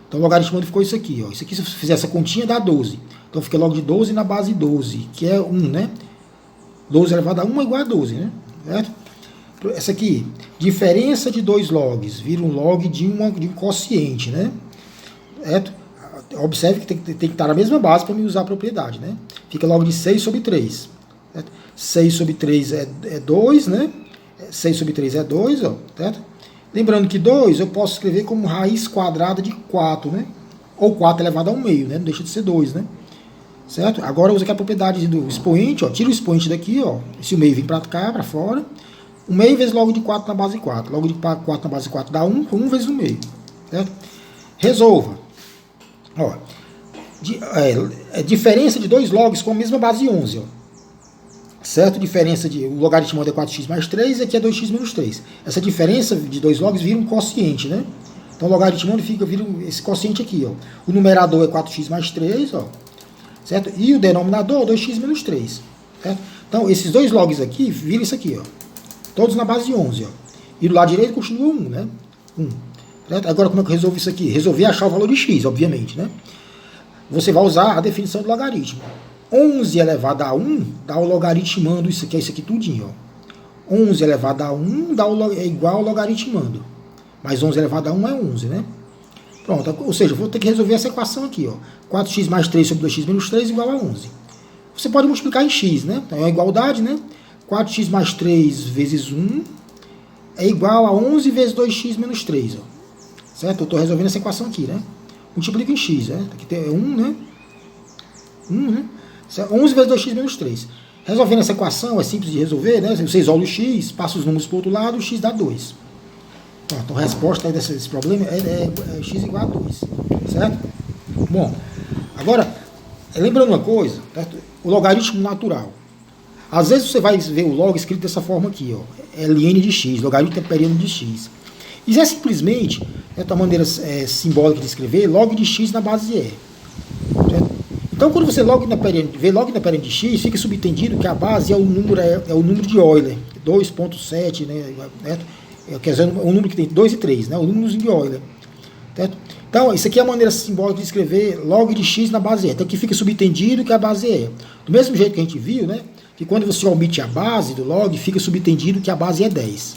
Então, o logaritmando ficou isso aqui. Ó. Isso aqui, se eu fizer essa continha, dá 12. Então, fica log de 12 na base 12, que é 1, né? 12 elevado a 1 é igual a 12, né? Certo? Essa aqui, diferença de dois logs, vira um log de um quociente, né? Certo? Observe que tem que estar na mesma base para me usar a propriedade, né? Fica log de 6 sobre 3. Certo? 6 sobre 3 é 2, né? 6 sobre 3 é 2, ó, certo? Lembrando que 2 eu posso escrever como raiz quadrada de 4, né? Ou 4 elevado a 1 meio, né? Não deixa de ser 2, né? Certo? Agora eu uso aqui a propriedade do expoente, ó. Tira o expoente daqui, ó. Se o meio vir para cá, para fora. 1 meio vezes log de 4 na base 4. Log de 4 na base 4 dá 1, 1 vezes 1 meio. Certo? Resolva. Ó. Diferença de dois logs com a mesma base 11, ó. Certo? Diferença de... O logaritmo é 4x mais 3 e aqui é 2x menos 3. Essa diferença de dois logs vira um quociente, né? Então o logaritmo vira esse quociente aqui, ó. O numerador é 4x mais 3, ó. Certo? E o denominador é 2x menos 3. Certo? Então esses dois logs aqui viram isso aqui, ó. Todos na base 11, ó. E do lado direito continua 1, né? 1. Certo? Agora como é que eu resolvo isso aqui? Resolvi achar o valor de x, obviamente, né? Você vai usar a definição do logaritmo. 11 elevado a 1 dá o logaritmando isso aqui tudinho, ó. 11 elevado a 1 é igual ao logaritmando. Mas 11 elevado a 1 é 11, né? Pronto, ou seja, eu vou ter que resolver essa equação aqui, ó. 4x mais 3 sobre 2x menos 3 igual a 11. Você pode multiplicar em x, né? Então é uma igualdade, né? 4x mais 3 vezes 1 é igual a 11 vezes 2x menos 3, ó. Certo? Eu estou resolvendo essa equação aqui, né? Multiplico em x, né? Aqui tem 1, né? 1, né? 11 vezes 2x menos 3. Resolvendo essa equação, é simples de resolver, né? Você isola o x, passa os números para o outro lado, o x dá 2. Então a resposta desse problema é x igual a 2. Certo? Bom, agora, lembrando uma coisa, certo? O logaritmo natural. Às vezes você vai ver o log escrito dessa forma aqui, ó. Ln de x, logaritmo temperiano de x. Isso é simplesmente, de maneira simbólica de escrever, log de x na base E. Certo? Então, quando você vê log neperiano de x, fica subentendido que a base é o número de Euler, 2.7, né? Quer dizer, um número que tem 2 e 3, né? O número de Euler. Certo? Então, isso aqui é a maneira simbólica de escrever log de x na base E. Então, aqui fica subentendido que a base é. Do mesmo jeito que a gente viu, né? Que quando você omite a base do log, fica subentendido que a base é 10.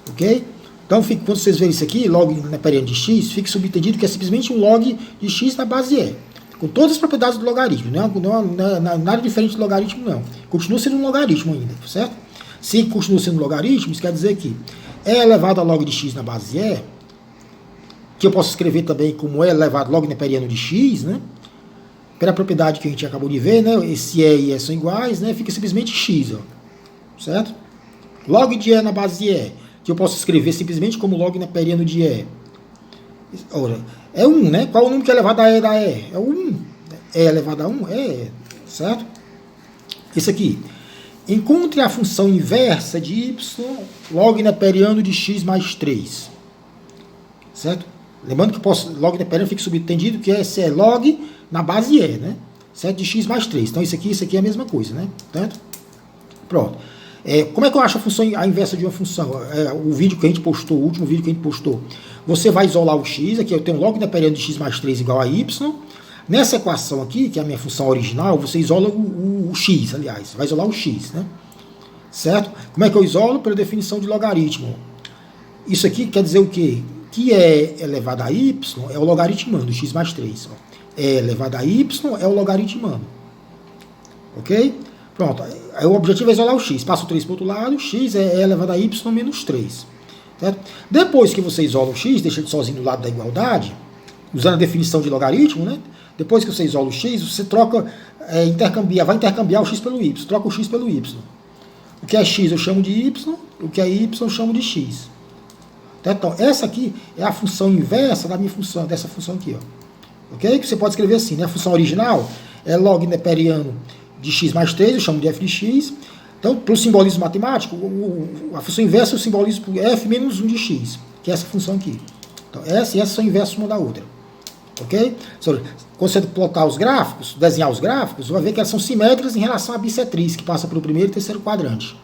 Ok? Então, quando vocês verem isso aqui, log neperiano de x, fica subentendido que é simplesmente um log de x na base E. Com todas as propriedades do logaritmo. Não é nada diferente do logaritmo, não. Continua sendo um logaritmo ainda, certo? Se continua sendo um logaritmo, isso quer dizer que E elevado a log de x na base E, que eu posso escrever também como E elevado a log neperiano de x, né? Pela propriedade que a gente acabou de ver, né? Esse E e E são iguais, né? Fica simplesmente x, ó. Certo? Log de E na base E, que eu posso escrever simplesmente como log neperiano de E. Ora, é 1, né? Qual é o número que é elevado a E da E? É o 1. E elevado a 1 é, certo? Isso aqui. Encontre a função inversa de y log neperiano de x mais 3. Certo? Lembrando que log neperiano fica subentendido que esse é log na base E, né? Certo? De x mais 3. Então isso aqui é a mesma coisa, né? Certo? Pronto. Como é que eu acho a inversa de uma função? O vídeo que a gente postou, o último vídeo que a gente postou. Você vai isolar o x, aqui eu tenho log neperiano de x mais 3 igual a y. Nessa equação aqui, que é a minha função original, você isola o x, aliás. Vai isolar o x, né? Certo? Como é que eu isolo? Pela definição de logaritmo. Isso aqui quer dizer o quê? Que E elevado a y é o logaritmando, x mais 3. Ó. E elevado a y é o logaritmando. Ok? Pronto. Aí o objetivo é isolar o x. Passa o 3 para o outro lado, x é E elevado a y menos 3. Certo? Depois que você isola o x, deixa ele sozinho do lado da igualdade, usando a definição de logaritmo, né? Depois que você isola o x, você troca, vai intercambiar o x pelo y, troca o x pelo y. O que é x eu chamo de y, o que é y eu chamo de x. Então, essa aqui é a função inversa da minha função, dessa função aqui, ó. ok? Que você pode escrever assim, né? A função original é log neperiano de x mais 3, eu chamo de f de x. Então, para o simbolismo matemático, a função inversa eu simbolizo por f menos 1 de x, que é essa função aqui. Então, essa e essa são inversas uma da outra. Ok? Quando você plotar os gráficos, desenhar os gráficos, você vai ver que elas são simétricas em relação à bissetriz, que passa pelo primeiro e terceiro quadrante.